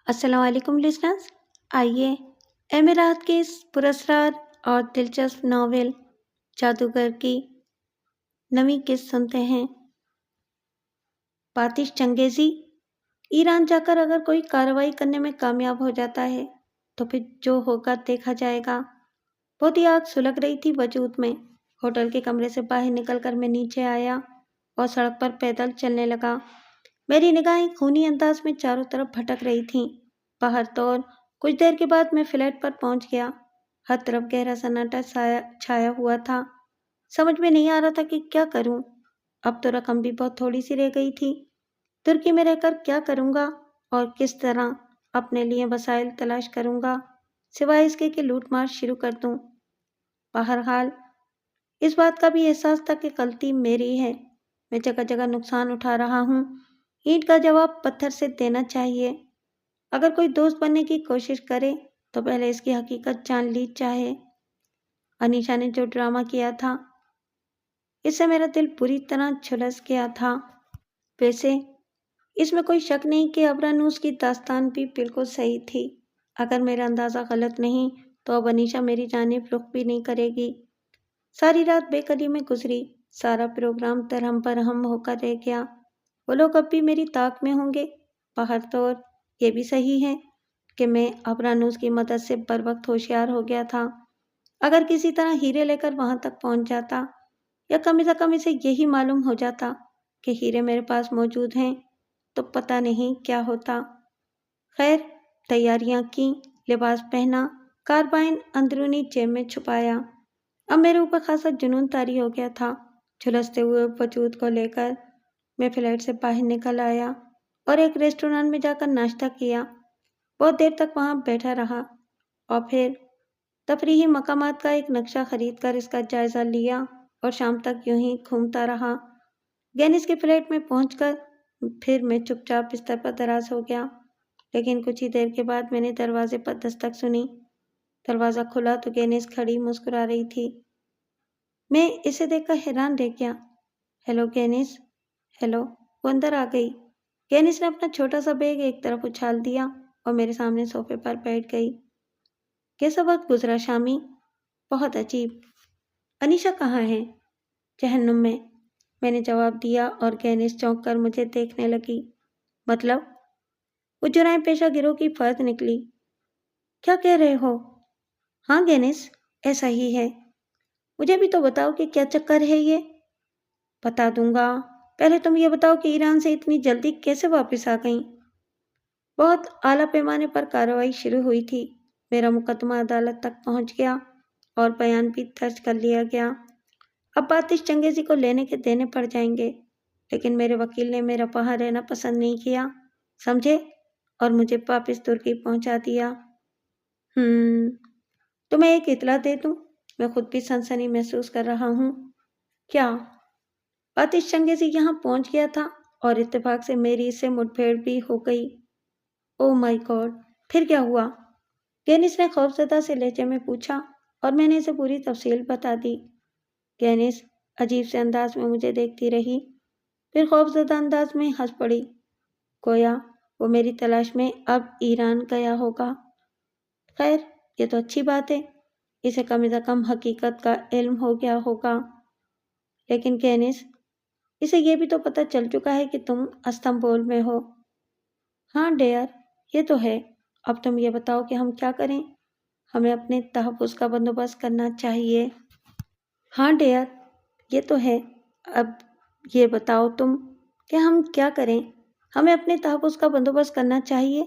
السلام علیکم لسنرز، آئیے امارات کے اس پراسرار اور دلچسپ ناول جادوگر کی نویں قسط سنتے ہیں۔ باتش چنگیزی ایران جا کر اگر کوئی کارروائی کرنے میں کامیاب ہو جاتا ہے تو پھر جو ہوگا دیکھا جائے گا۔ بہت ہی آگ سلگ رہی تھی وجود میں۔ ہوٹل کے کمرے سے باہر نکل کر میں نیچے آیا اور سڑک پر پیدل چلنے لگا۔ میری نگاہیں خونی انداز میں چاروں طرف بھٹک رہی تھیں۔ باہر تو اور کچھ دیر کے بعد میں فلیٹ پر پہنچ گیا۔ ہر طرف گہرا سناٹا چھایا ہوا تھا۔ سمجھ میں نہیں آ رہا تھا کہ کیا کروں۔ اب تو رقم بھی بہت تھوڑی سی رہ گئی تھی۔ ترکی میں رہ کر کیا کروں گا اور کس طرح اپنے لیے وسائل تلاش کروں گا سوائے اس کے کہ لوٹ مار شروع کر دوں۔ بہرحال اس بات کا بھی احساس تھا کہ غلطی میری ہے۔ میں جگہ جگہ نقصان اٹھا رہا ہوں۔ اینٹ کا جواب پتھر سے دینا چاہیے۔ اگر کوئی دوست بننے کی کوشش کرے تو پہلے اس کی حقیقت جان لی چاہے۔ انیشا نے جو ڈرامہ کیا تھا اس سے میرا دل پوری طرح جھلس گیا تھا۔ ویسے اس میں کوئی شک نہیں کہ ابرانوس کی داستان بھی بالکل صحیح تھی۔ اگر میرا اندازہ غلط نہیں تو اب انیشا میری جانب رخ بھی نہیں کرے گی۔ ساری رات بے قلی میں گزری۔ سارا پروگرام درہم برہم ہو کر رہ گیا۔ وہ لوگ اب بھی میری طاق میں ہوں گے۔ باہر تو اور یہ بھی صحیح ہے کہ میں ابرانوس کی مدد سے بر وقت ہوشیار ہو گیا تھا۔ اگر کسی طرح ہیرے لے کر وہاں تک پہنچ جاتا یا کم از کم اسے یہی معلوم ہو جاتا کہ ہیرے میرے پاس موجود ہیں تو پتہ نہیں کیا ہوتا۔ خیر، تیاریاں کی، لباس پہنا، کاربائن اندرونی جیب میں چھپایا۔ اب میرے اوپر خاصا جنون طاری ہو گیا تھا۔ جھلستے ہوئے وجود کو لے کر میں فلیٹ سے باہر نکل آیا اور ایک ریسٹورانٹ میں جا کر ناشتہ کیا۔ بہت دیر تک وہاں بیٹھا رہا اور پھر تفریحی مقامات کا ایک نقشہ خرید کر اس کا جائزہ لیا اور شام تک یوں ہی گھومتا رہا۔ گینس کے فلیٹ میں پہنچ کر پھر میں چپ چاپ بستر پر دراز ہو گیا، لیکن کچھ ہی دیر کے بعد میں نے دروازے پر دستک سنی۔ دروازہ کھلا تو گینس کھڑی مسکرا رہی تھی۔ میں اسے دیکھ کر حیران رہ گیا۔ Hello grains. ہیلو۔ وہ اندر آ گئی۔ گینس نے اپنا چھوٹا سا بیگ ایک طرف اچھال دیا اور میرے سامنے صوفے پر بیٹھ گئی۔ کیسا وقت گزرا شامی؟ بہت عجیب۔ انیشا کہاں ہے؟ جہنم میں، میں نے جواب دیا اور گینس چونک کر مجھے دیکھنے لگی۔ مطلب؟ وہ جرائم پیشہ گروہ کی فرد نکلی۔ کیا کہہ رہے ہو؟ ہاں گینس، ایسا ہی ہے۔ مجھے بھی تو بتاؤ کہ کیا چکر ہے یہ؟ بتا دوں گا، پہلے تم یہ بتاؤ کہ ایران سے اتنی جلدی کیسے واپس آ گئیں؟ بہت اعلیٰ پیمانے پر کارروائی شروع ہوئی تھی۔ میرا مقدمہ عدالت تک پہنچ گیا اور بیان بھی درج کر لیا گیا۔ اب باتش چنگیزی کو لینے کے دینے پڑ جائیں گے، لیکن میرے وکیل نے میرا وہاں رہنا پسند نہیں کیا، سمجھے، اور مجھے واپس ترکی پہنچا دیا۔ تمہیں ایک اطلاع دے دوں، میں خود بھی سنسنی محسوس کر رہا ہوں۔ کیا؟ باتش چنگیزی یہاں پہنچ گیا تھا اور اتفاق سے میری اس سے مٹ بھیڑ بھی ہو گئی۔ او مائی گاڈ، پھر کیا ہوا؟ گینس نے خوفزدہ سے لہجے میں پوچھا اور میں نے اسے پوری تفصیل بتا دی۔ گینس عجیب سے انداز میں مجھے دیکھتی رہی، پھر خوفزدہ انداز میں ہنس پڑی۔ گویا وہ میری تلاش میں اب ایران گیا ہوگا۔ خیر، یہ تو اچھی بات ہے، اسے کم از کم حقیقت کا علم ہو گیا ہوگا۔ لیکن گینس، اسے یہ بھی تو پتہ چل چکا ہے کہ تم استنبول میں ہو۔ ہاں ڈیئر، یہ تو ہے۔ اب تم یہ بتاؤ کہ ہم کیا کریں؟ ہمیں اپنے تحفظ کا بندوبست کرنا چاہیے۔ ہاں ڈیئر، یہ تو ہے۔ اب یہ بتاؤ تم کہ ہم کیا کریں؟ ہمیں اپنے تحفظ کا بندوبست کرنا چاہیے۔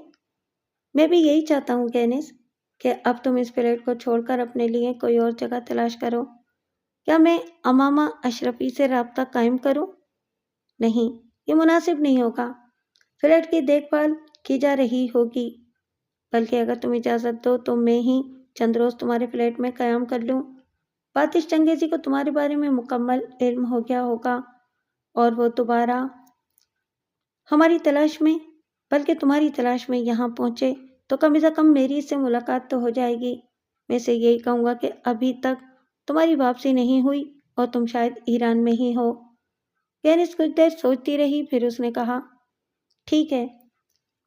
میں بھی یہی چاہتا ہوں گینس کہ اب تم اس فلیٹ کو چھوڑ کر اپنے لیے کوئی اور جگہ تلاش کرو۔ کیا میں امامہ اشرفی سے رابطہ قائم کروں؟ نہیں، یہ مناسب نہیں ہوگا۔ فلیٹ کی دیکھ بھال کی جا رہی ہوگی، بلکہ اگر تم اجازت دو تو میں ہی چند روز تمہارے فلیٹ میں قیام کر لوں۔ باتش چنگیزی کو تمہارے بارے میں مکمل علم ہو گیا ہوگا اور وہ دوبارہ ہماری تلاش میں، بلکہ تمہاری تلاش میں یہاں پہنچے تو کم از کم میری اس سے ملاقات تو ہو جائے گی۔ میں اسے یہی کہوں گا کہ ابھی تک تمہاری واپسی نہیں ہوئی اور تم شاید ایران میں ہی ہو۔ گینس کچھ دیر سوچتی رہی، پھر اس نے کہا، ٹھیک ہے،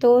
2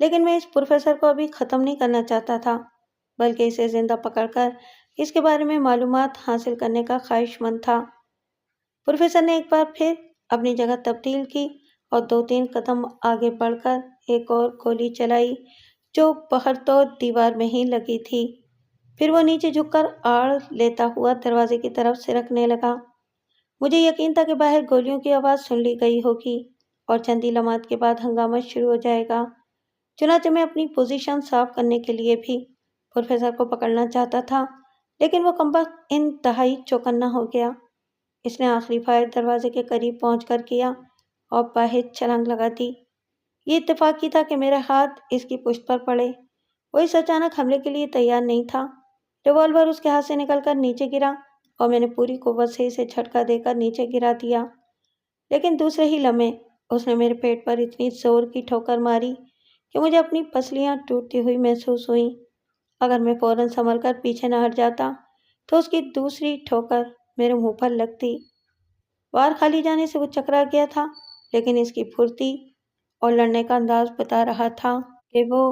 لیکن میں اس پروفیسر کو ابھی ختم نہیں کرنا چاہتا تھا، بلکہ اسے زندہ پکڑ کر اس کے بارے میں معلومات حاصل کرنے کا خواہش مند تھا۔ پروفیسر نے ایک بار پھر اپنی جگہ تبدیل کی اور 2-3 قدم آگے بڑھ کر ایک اور گولی چلائی جو باہر تو دیوار میں ہی لگی تھی۔ پھر وہ نیچے جھک کر آڑ لیتا ہوا دروازے کی طرف سرکنے لگا۔ مجھے یقین تھا کہ باہر گولیوں کی آواز سن لی گئی ہوگی اور چند ہی لمحات کے بعد ہنگامہ شروع ہو جائے گا۔ چنانچہ میں اپنی پوزیشن صاف کرنے کے لیے بھی پروفیسر کو پکڑنا چاہتا تھا، لیکن وہ کمبخت انتہائی چوکنا ہو گیا۔ اس نے آخری فائر دروازے کے قریب پہنچ کر کیا اور باہر چھلانگ لگا دی۔ یہ اتفاقی تھا کہ میرا ہاتھ اس کی پشت پر پڑے۔ وہ اس اچانک حملے کے لیے تیار نہیں تھا۔ ریوالور اس کے ہاتھ سے نکل کر نیچے گرا اور میں نے پوری قوت سے اسے جھٹکا دے کر نیچے گرا دیا، لیکن دوسرے ہی لمحے اس نے میرے پیٹ پر اتنی زور کی ٹھوکر ماری کہ مجھے اپنی پسلیاں ٹوٹتی ہوئی محسوس ہوئیں۔ اگر میں فوراً سنبھل کر پیچھے نہ ہٹ جاتا تو اس کی دوسری ٹھوکر میرے منہ پر لگتی۔ وار کھالی جانے سے وہ چکرا گیا تھا، لیکن اس کی پھرتی اور لڑنے کا انداز بتا رہا تھا کہ وہ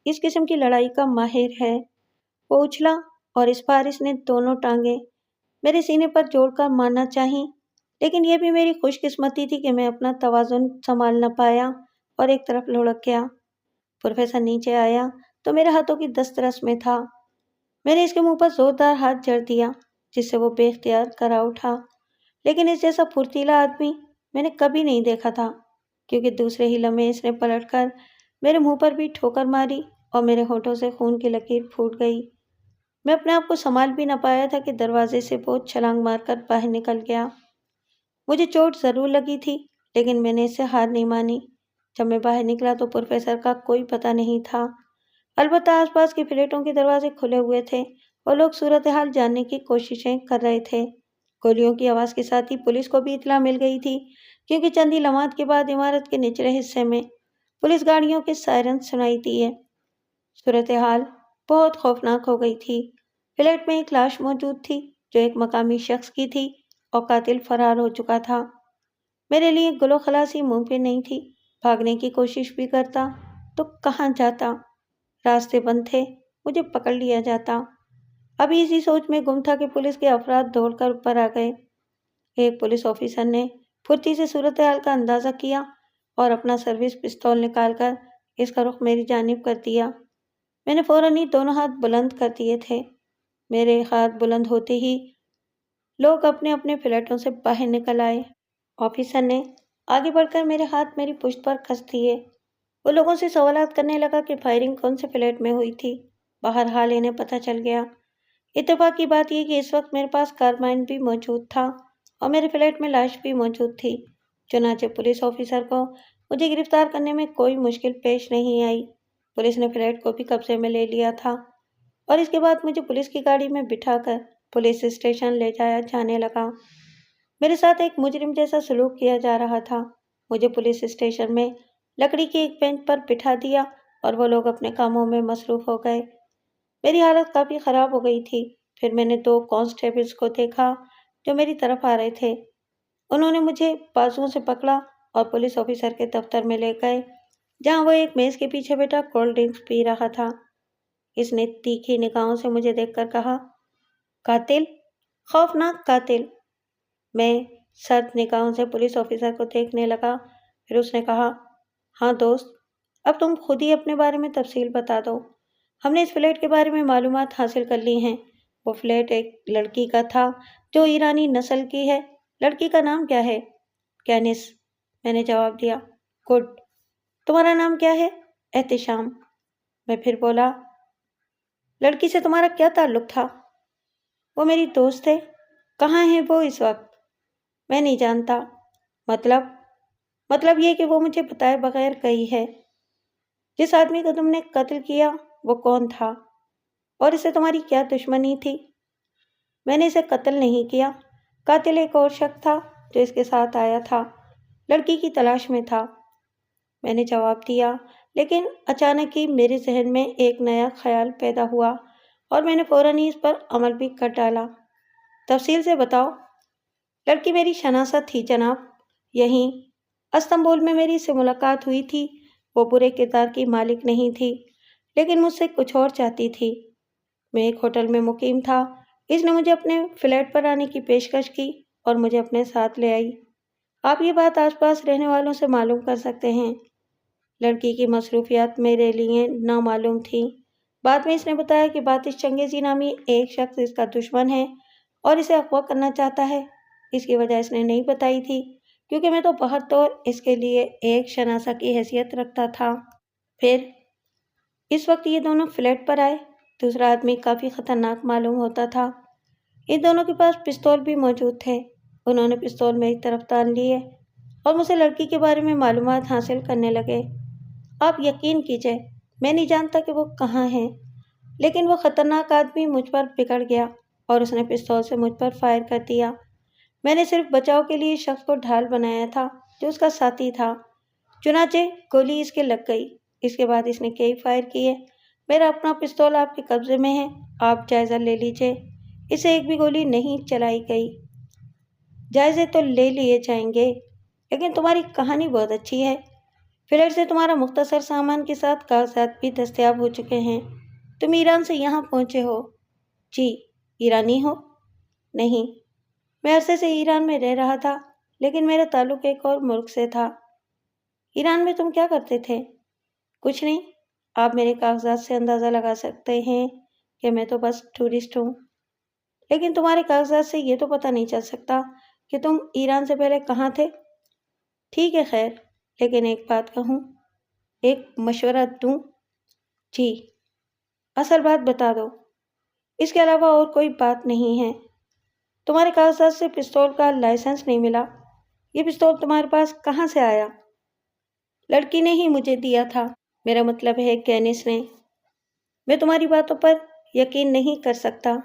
اس قسم کی لڑائی کا ماہر ہے۔ وہ اچھلا اور اس بار اس نے دونوں ٹانگیں میرے سینے پر جوڑ کر مارنا چاہی، لیکن یہ بھی میری خوش قسمتی تھی کہ میں اپنا توازن سنبھال نہ پایا اور ایک طرف لڑک گیا۔ پروفیسر نیچے آیا تو میرے ہاتھوں کی دسترس میں تھا۔ میں نے اس کے منہ پر زوردار ہاتھ جڑ دیا جس سے وہ بے اختیار کرا اٹھا، لیکن اس جیسا پھرتیلا آدمی میں نے کبھی نہیں دیکھا تھا، کیونکہ دوسرے ہی لمحے اس نے پلٹ کر میرے منہ پر بھی ٹھوکر ماری اور میرے ہونٹوں سے خون کی لکیر پھوٹ گئی۔ میں اپنے آپ کو سنبھال بھی نہ پایا تھا کہ دروازے سے وہ چھلانگ مار کر باہر نکل گیا۔ مجھے چوٹ ضرور لگی تھی، لیکن میں نے اس سے ہار نہیں مانی۔ جب میں باہر نکلا تو پروفیسر کا کوئی پتہ نہیں تھا، البتہ آس پاس کے فلیٹوں کے دروازے کھلے ہوئے تھے اور لوگ صورتحال جاننے کی کوششیں کر رہے تھے۔ گولیوں کی آواز کے ساتھ ہی پولیس کو بھی اطلاع مل گئی تھی، کیونکہ چند ہی لمحات کے بعد عمارت کے نچلے حصے میں پولیس گاڑیوں کے سائرن سنائی دیے۔ صورتحال بہت خوفناک ہو گئی تھی۔ فلیٹ میں ایک لاش موجود تھی جو ایک مقامی شخص کی تھی اور قاتل فرار ہو چکا تھا۔ میرے لیے گلو خلاصی ممکن نہیں تھی۔ بھاگنے کی کوشش بھی کرتا تو کہاں جاتا، راستے بند تھے، مجھے پکڑ لیا جاتا۔ ابھی اسی سوچ میں گم تھا کہ پولیس کے افراد دوڑ کر اوپر آ گئے۔ ایک پولیس آفیسر نے پھرتی سے صورتحال کا اندازہ کیا اور اپنا سروس پستول نکال کر اس کا رخ میری جانب کر دیا۔ میں نے فوراً ہی دونوں ہاتھ بلند کر دیے تھے۔ میرے ہاتھ بلند ہوتے ہی لوگ اپنے اپنے فلیٹوں سے باہر نکل آئے۔ آفیسر نے آگے بڑھ کر میرے ہاتھ میری پشت پر کس دیے۔ وہ لوگوں سے سوالات کرنے لگا کہ فائرنگ کون سے فلیٹ میں ہوئی تھی۔ بہرحال انہیں پتہ چل گیا۔ اتفاق کی بات یہ کہ اس وقت میرے پاس کاربائن بھی موجود تھا اور میرے فلیٹ میں لاش بھی موجود تھی، چنانچہ پولیس آفیسر کو مجھے گرفتار کرنے میں کوئی مشکل پیش نہیں آئی۔ پولیس نے فلیٹ کو بھی قبضے میں لے لیا تھا اور اس کے بعد مجھے پولیس کی گاڑی میں بٹھا کر پولیس اسٹیشن لے جایا جانے لگا۔ میرے ساتھ ایک مجرم جیسا سلوک کیا جا رہا تھا۔ مجھے پولیس اسٹیشن میں لکڑی کی ایک بینچ پر بٹھا دیا اور وہ لوگ اپنے کاموں میں مصروف ہو گئے۔ میری حالت کافی خراب ہو گئی تھی۔ پھر میں نے 2 کانسٹیبلز کو دیکھا جو میری طرف آ رہے تھے۔ انہوں نے مجھے بازوؤں سے پکڑا اور پولیس آفیسر کے دفتر میں لے گئے، جہاں وہ ایک میز کے پیچھے بیٹھا کولڈ ڈرنکس پی رہا تھا۔ اس نے تیکھی نگاہوں سے مجھے دیکھ کر کہا، قاتل، خوفناک قاتل۔ میں سرد نگاہوں سے پولیس آفیسر کو دیکھنے لگا۔ پھر اس نے کہا، ہاں دوست، اب تم خود ہی اپنے بارے میں تفصیل بتا دو۔ ہم نے اس فلیٹ کے بارے میں معلومات حاصل کر لی ہیں۔ وہ فلیٹ ایک لڑکی کا تھا جو ایرانی نسل کی ہے۔ لڑکی کا نام کیا ہے؟ کینس، میں نے جواب دیا۔ گڈ، تمہارا نام کیا ہے؟ احتشام۔ میں پھر بولا، لڑکی سے تمہارا کیا تعلق تھا؟ وہ میری دوست ہے۔ کہاں ہے وہ اس وقت؟ میں نہیں جانتا۔ مطلب یہ کہ وہ مجھے بتائے بغیر گئی ہے۔ جس آدمی کو تم نے قتل کیا وہ کون تھا اور اس سے تمہاری کیا دشمنی تھی؟ میں نے اسے قتل نہیں کیا۔ قاتل ایک اور شخص تھا جو اس کے ساتھ آیا تھا، لڑکی کی تلاش میں تھا، میں نے جواب دیا۔ لیکن اچانک ہی میرے ذہن میں ایک نیا خیال پیدا ہوا اور میں نے فوراً ہی اس پر عمل بھی کر ڈالا۔ تفصیل سے بتاؤ۔ لڑکی میری شناسہ تھی جناب، یہیں استنبول میں میری اس سے ملاقات ہوئی تھی۔ وہ برے کردار کی مالک نہیں تھی، لیکن مجھ سے کچھ اور چاہتی تھی۔ میں ایک ہوٹل میں مقیم تھا، اس نے مجھے اپنے فلیٹ پر آنے کی پیشکش کی اور مجھے اپنے ساتھ لے آئی۔ آپ یہ بات آس پاس رہنے والوں سے معلوم کر سکتے ہیں۔ لڑکی کی مصروفیات میرے لیے نامعلوم تھیں۔ بعد میں اس نے بتایا کہ باتش چنگیزی نامی ایک شخص اس کا دشمن ہے اور اسے اغوا کرنا چاہتا ہے۔ اس کی وجہ اس نے نہیں بتائی تھی، کیونکہ میں تو بہت طور اس کے لیے ایک شناسہ کی حیثیت رکھتا تھا۔ پھر اس وقت یہ دونوں فلیٹ پر آئے۔ دوسرا آدمی کافی خطرناک معلوم ہوتا تھا۔ ان دونوں کے پاس پستول بھی موجود تھے۔ انہوں نے پستول میری طرف تان لیے اور مجھ سے لڑکی کے بارے میں معلومات حاصل کرنے لگے۔ آپ یقین کیجئے، میں نہیں جانتا کہ وہ کہاں ہیں، لیکن وہ خطرناک آدمی مجھ پر بگڑ گیا اور اس نے پستول سے مجھ پر فائر کر دیا۔ میں نے صرف بچاؤ کے لیے شخص کو ڈھال بنایا تھا جو اس کا ساتھی تھا، چنانچہ گولی اس کے لگ گئی۔ اس کے بعد اس نے کئی فائر کیے۔ میرا اپنا پستول آپ کے قبضے میں ہے، آپ جائزہ لے لیجئے۔ اسے ایک بھی گولی نہیں چلائی گئی۔ جائزے تو لے لیے جائیں گے، لیکن تمہاری کہانی بہت اچھی ہے۔ فلیٹ سے تمہارا مختصر سامان کے ساتھ کاغذات بھی دستیاب ہو چکے ہیں۔ تم ایران سے یہاں پہنچے ہو؟ جی۔ ایرانی ہو؟ نہیں، میں عرصے سے ایران میں رہ رہا تھا، لیکن میرا تعلق ایک اور ملک سے تھا۔ ایران میں تم کیا کرتے تھے؟ کچھ نہیں، آپ میرے کاغذات سے اندازہ لگا سکتے ہیں کہ میں تو بس ٹورسٹ ہوں۔ لیکن تمہارے کاغذات سے یہ تو پتہ نہیں چل سکتا کہ تم ایران سے پہلے کہاں تھے۔ ٹھیک ہے، خیر، لیکن ایک بات کہوں، ایک مشورہ دوں؟ جی، اصل بات بتا دو، اس کے علاوہ اور کوئی بات نہیں ہے۔ تمہارے کاغذات سے پستول کا لائسنس نہیں ملا۔ یہ پستول تمہارے پاس کہاں سے آیا؟ لڑکی نے ہی مجھے دیا تھا، میرا مطلب ہے کینس نے۔ میں تمہاری باتوں پر یقین نہیں کر سکتا۔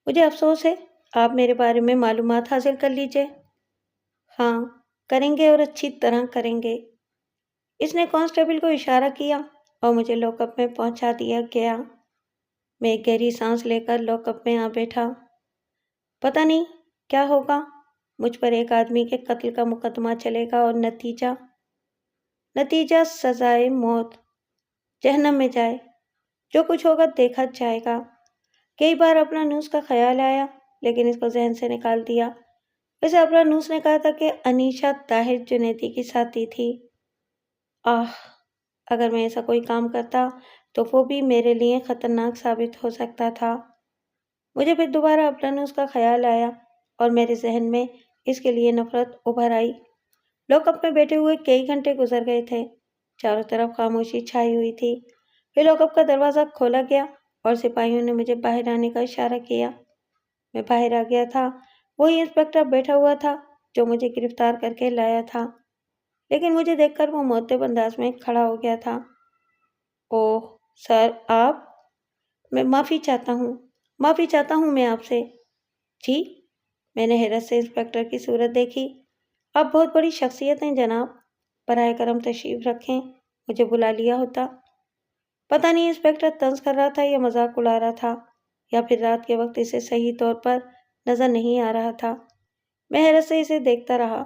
مجھے افسوس ہے، آپ میرے بارے میں معلومات حاصل کر لیجئے۔ ہاں، کریں گے اور اچھی طرح کریں گے۔ اس نے کانسٹیبل کو اشارہ کیا اور مجھے لاک اپ میں پہنچا دیا گیا۔ میں ایک گہری سانس لے کر لاک اپ میں آ بیٹھا۔ پتہ نہیں کیا ہوگا، مجھ پر ایک آدمی کے قتل کا مقدمہ چلے گا اور نتیجہ سزائے موت، جہنم میں جائے۔ جو کچھ ہوگا دیکھا جائے گا۔ کئی بار اپنا نوس کا خیال آیا، لیکن اس کو ذہن سے نکال دیا۔ ویسے اپنا نوس نے کہا تھا کہ انیشا طاہر جنیدی کی ساتھی تھی۔ اگر میں ایسا کوئی کام کرتا تو وہ بھی میرے لیے خطرناک ثابت ہو سکتا تھا۔ مجھے پھر دوبارہ اپنا نوس کا خیال آیا اور میرے ذہن میں اس کے لیے نفرت ابھر آئی۔ لاک اپ میں بیٹھے ہوئے کئی گھنٹے گزر گئے تھے۔ چاروں طرف خاموشی چھائی ہوئی تھی۔ پھر لاک اپ کا دروازہ کھولا گیا اور سپاہیوں نے مجھے باہر آنے کا اشارہ کیا۔ میں باہر آ گیا تھا۔ وہی انسپکٹر بیٹھا ہوا تھا جو مجھے گرفتار کر کے لایا تھا، لیکن مجھے دیکھ کر وہ مؤدب انداز میں کھڑا ہو گیا تھا۔ اوہ سر، آپ؟ میں معافی چاہتا ہوں میں آپ سے۔ جی؟ میں نے حیرت سے انسپکٹر کی صورت دیکھی۔ آپ بہت بڑی شخصیت ہیں جناب، براہ کرم تشریف رکھیں، مجھے بلا لیا ہوتا۔ پتہ نہیں انسپکٹر طنز کر رہا تھا یا مذاق اڑا رہا تھا، یا پھر رات کے وقت اسے صحیح طور پر نظر نہیں آ رہا تھا۔ میں حیرت سے اسے دیکھتا رہا۔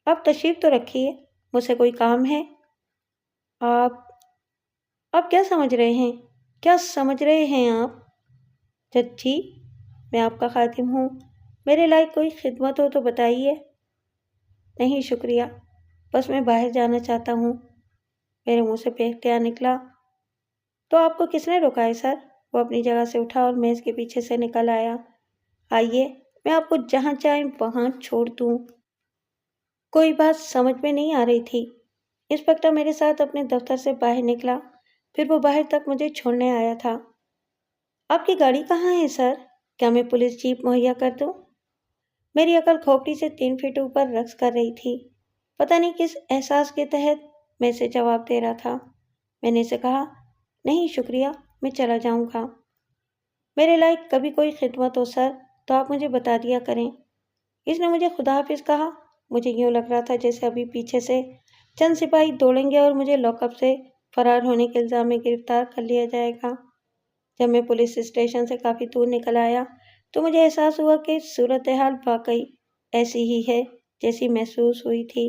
آپ تشریف تو رکھیے، مجھ سے کوئی کام ہے؟ آپ کیا سمجھ رہے ہیں؟ کیا سمجھ رہے ہیں آپ؟ جج جی، میں آپ کا خادم ہوں، میرے لائق کوئی خدمت ہو تو بتائیے۔ نہیں شکریہ، بس میں باہر جانا چاہتا ہوں۔ میرے منہ سے بے اختیار نکلا۔ تو آپ کو کس نے روکا ہے سر؟ وہ اپنی جگہ سے اٹھا اور میز کے پیچھے سے نکل آیا۔ آئیے، میں آپ کو جہاں چاہیں وہاں چھوڑ دوں۔ کوئی بات سمجھ میں نہیں آ رہی تھی۔ انسپکٹر میرے ساتھ اپنے دفتر سے باہر نکلا، پھر وہ باہر تک مجھے چھوڑنے آیا تھا۔ آپ کی گاڑی کہاں ہے سر؟ کیا میں پولیس جیپ مہیا کر دوں؟ میری عقل کھوپڑی سے 3 فٹ اوپر رقص کر رہی تھی۔ پتہ نہیں کس احساس کے تحت میں اسے جواب دے رہا تھا۔ میں نے اسے کہا، نہیں شکریہ، میں چلا جاؤں گا۔ میرے لائق کبھی کوئی خدمت ہو سر تو آپ مجھے بتا دیا کریں۔ اس نے مجھے خدا حافظ کہا۔ مجھے یوں لگ رہا تھا جیسے ابھی پیچھے سے چند سپاہی دوڑیں گے اور مجھے لاک اپ سے فرار ہونے کے الزام میں گرفتار کر لیا جائے گا۔ جب میں پولیس اسٹیشن سے کافی دور نکل آیا تو مجھے احساس ہوا کہ صورتحال واقعی ایسی ہی ہے جیسی محسوس ہوئی تھی۔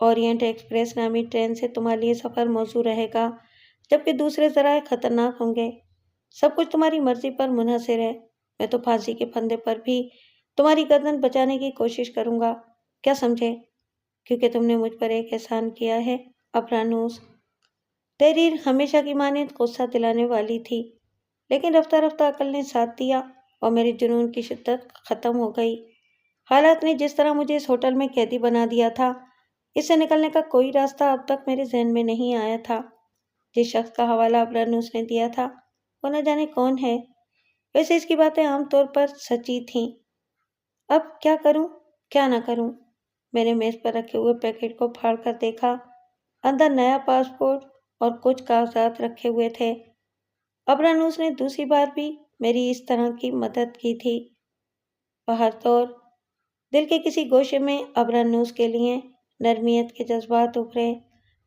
اورینٹ ایکسپریس نامی ٹرین سے تمہارے لیے سفر موزوں رہے گا، جبکہ دوسرے ذرائع خطرناک ہوں گے۔ سب کچھ تمہاری مرضی پر منحصر ہے۔ میں تو پھانسی کے پھندے پر بھی تمہاری گردن بچانے کی کوشش کروں گا، کیا سمجھے؟ کیونکہ تم نے مجھ پر ایک احسان کیا ہے، ابرانوس۔ تحریر ہمیشہ کی مانند غصہ دلانے والی تھی، لیکن رفتہ رفتہ عقل نے ساتھ دیا اور میرے جنون کی شدت ختم ہو گئی۔ حالات نے جس طرح مجھے اس ہوٹل میں قیدی بنا دیا تھا، اس سے نکلنے کا کوئی راستہ اب تک میرے ذہن میں نہیں آیا تھا۔ جس شخص کا حوالہ ابرانوس نے دیا تھا وہ نہ جانے کون ہے، ویسے اس کی باتیں عام طور پر سچی تھیں۔ اب کیا کروں، کیا نہ کروں؟ میں نے میز پر رکھے ہوئے پیکٹ کو پھاڑ کر دیکھا۔ اندر نیا پاسپورٹ اور کچھ کاغذات رکھے ہوئے تھے۔ ابرانوس نے دوسری بار بھی میری اس طرح کی مدد کی تھی۔ بہرطور دل کے کسی گوشے میں ابرانوس کے لیے نرمیت کے جذبات ابھرے،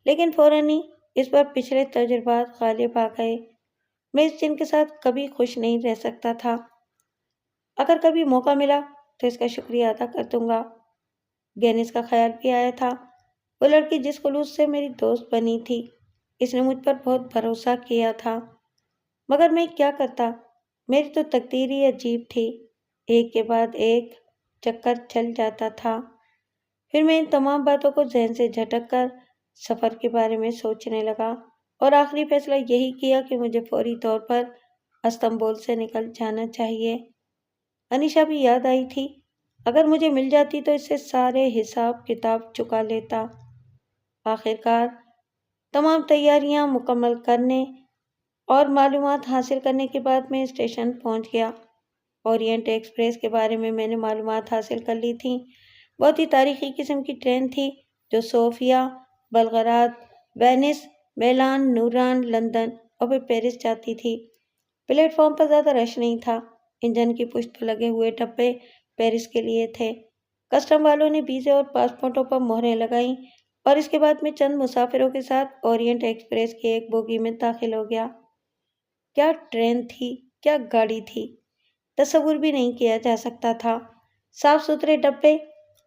لیکن فوراً ہی اس پر پچھلے تجربات غالب آ گئے۔ میں اس جن کے ساتھ کبھی خوش نہیں رہ سکتا تھا۔ اگر کبھی موقع ملا تو اس کا شکریہ ادا کر دوں گا۔ گینس کا خیال بھی آیا تھا، وہ لڑکی جس خلوص سے میری دوست بنی تھی۔ اس نے مجھ پر بہت بھروسہ کیا تھا، مگر میں کیا کرتا؟ میری تو تقدیر ہی عجیب تھی، ایک کے بعد ایک چکر چل جاتا تھا۔ پھر میں ان تمام باتوں کو ذہن سے جھٹک کر سفر کے بارے میں سوچنے لگا اور آخری فیصلہ یہی کیا کہ مجھے فوری طور پر استنبول سے نکل جانا چاہیے۔ انیشا بھی یاد آئی تھی، اگر مجھے مل جاتی تو اس سے سارے حساب کتاب چکا لیتا۔ آخرکار تمام تیاریاں مکمل کرنے اور معلومات حاصل کرنے کے بعد میں اسٹیشن پہنچ گیا۔ اورینٹ ایکسپریس کے بارے میں نے معلومات حاصل کر لی تھیں۔ بہت ہی تاریخی قسم کی ٹرین تھی جو صوفیہ، بلغراد، وینس، میلان، نوران، لندن اور پھر پیرس جاتی تھی۔ پلیٹ فارم پر زیادہ رش نہیں تھا۔ انجن کی پشت پر لگے ہوئے ڈبے پیرس کے لیے تھے۔ کسٹم والوں نے ویزے اور پاسپورٹوں پر مہریں لگائیں اور اس کے بعد میں چند مسافروں کے ساتھ اورینٹ ایکسپریس کی ایک بوگی میں داخل ہو گیا۔ کیا ٹرین تھی، کیا گاڑی تھی، تصور بھی نہیں کیا جا سکتا تھا۔ صاف ستھرے ڈبے،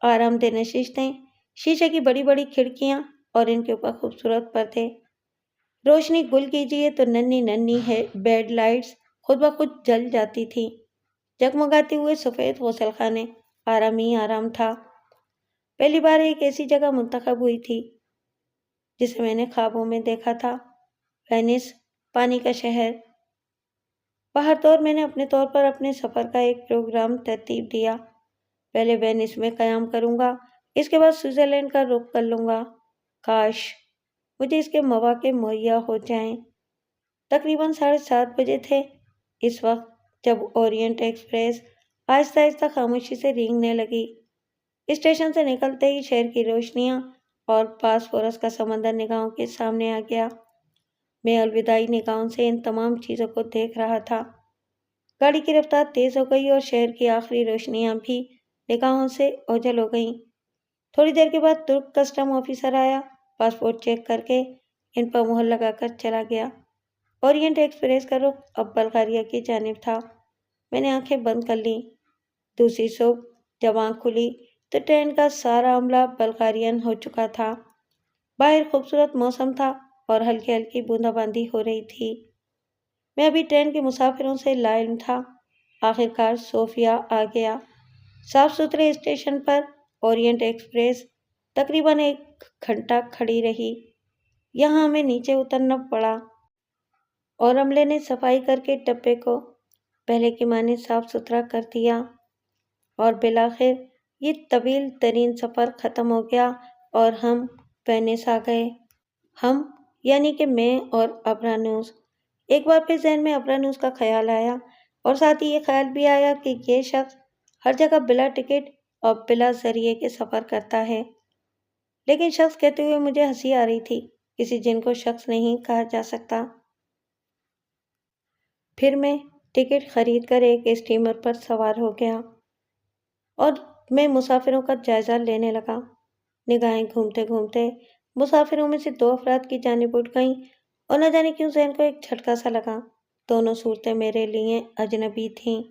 آرام دہ نشستیں، شیشے کی بڑی بڑی کھڑکیاں اور ان کے اوپر خوبصورت پردے۔ روشنی گل کیجیے تو ننھی ننھی بیڈ لائٹس خود بخود جل جاتی تھی۔ جگمگاتے ہوئے سفید غسل خانے، آرام ہی آرام تھا۔ پہلی بار ایک ایسی جگہ منتخب ہوئی تھی جسے میں نے خوابوں میں دیکھا تھا، وینس، پانی کا شہر۔ بہرطور میں نے اپنے طور پر اپنے سفر کا ایک پروگرام ترتیب دیا۔ پہلے وینس میں قیام کروں گا، اس کے بعد سوئٹزرلینڈ کا رخ کر لوں گا۔ کاش مجھے اس کے مواقع مہیا ہو جائیں۔ تقریباً 7:30 بجے تھے اس وقت جب اورینٹ ایکسپریس آہستہ آہستہ خاموشی سے رینگنے لگی۔ اسٹیشن سے نکلتے ہی شہر کی روشنیاں اور فاسفورس کا سمندر نگاہوں کے سامنے آ گیا۔ میں الوداعی نگاہوں سے ان تمام چیزوں کو دیکھ رہا تھا۔ گاڑی کی رفتار تیز ہو گئی اور شہر کی آخری روشنیاں بھی نگاہوں سے اوجھل ہو گئیں۔ تھوڑی دیر کے بعد ترک کسٹم آفیسر آیا، پاسپورٹ چیک کر کے ان پر مہر لگا کر چلا گیا۔ اورینٹ ایکسپریس کا رخ اب بلغاریہ کی جانب تھا۔ میں نے آنکھیں بند کر لیں۔ دوسری صبح جب آنکھ کھلی تو ٹرین کا سارا عملہ بلغارین ہو چکا تھا۔ باہر خوبصورت موسم تھا اور ہلکی ہلکی بوندا باندی ہو رہی تھی۔ میں ابھی ٹرین کے مسافروں سے لا علم تھا۔ آخرکار صوفیہ آ گیا۔ صاف ستھرے اسٹیشن پر اورینٹ ایکسپریس تقریباً 1 گھنٹہ کھڑی رہی۔ یہاں ہمیں نیچے اترنا پڑا اور عملے نے صفائی کر کے ڈبے کو پہلے کی مانند صاف ستھرا کر دیا اور بالآخر یہ طویل ترین سفر ختم ہو گیا اور ہم وینس آ گئے۔ ہم یعنی کہ میں اور ابرانوس۔ ایک بار پھر ذہن میں ابرانوس کا خیال آیا اور ساتھ ہی یہ خیال بھی آیا کہ یہ شخص ہر جگہ بلا ٹکٹ اور بلا ذریعے کے سفر کرتا ہے۔ لیکن شخص کہتے ہوئے مجھے ہنسی آ رہی تھی، کسی جن کو شخص نہیں کہا جا سکتا۔ پھر میں ٹکٹ خرید کر ایک اسٹیمر پر سوار ہو گیا اور میں مسافروں کا جائزہ لینے لگا۔ نگاہیں گھومتے گھومتے مسافروں میں سے 2 افراد کی جانب اٹھ گئیں اور نہ جانے کیوں ذہن کو ایک جھٹکا سا لگا۔ دونوں صورتیں میرے لیے اجنبی تھیں،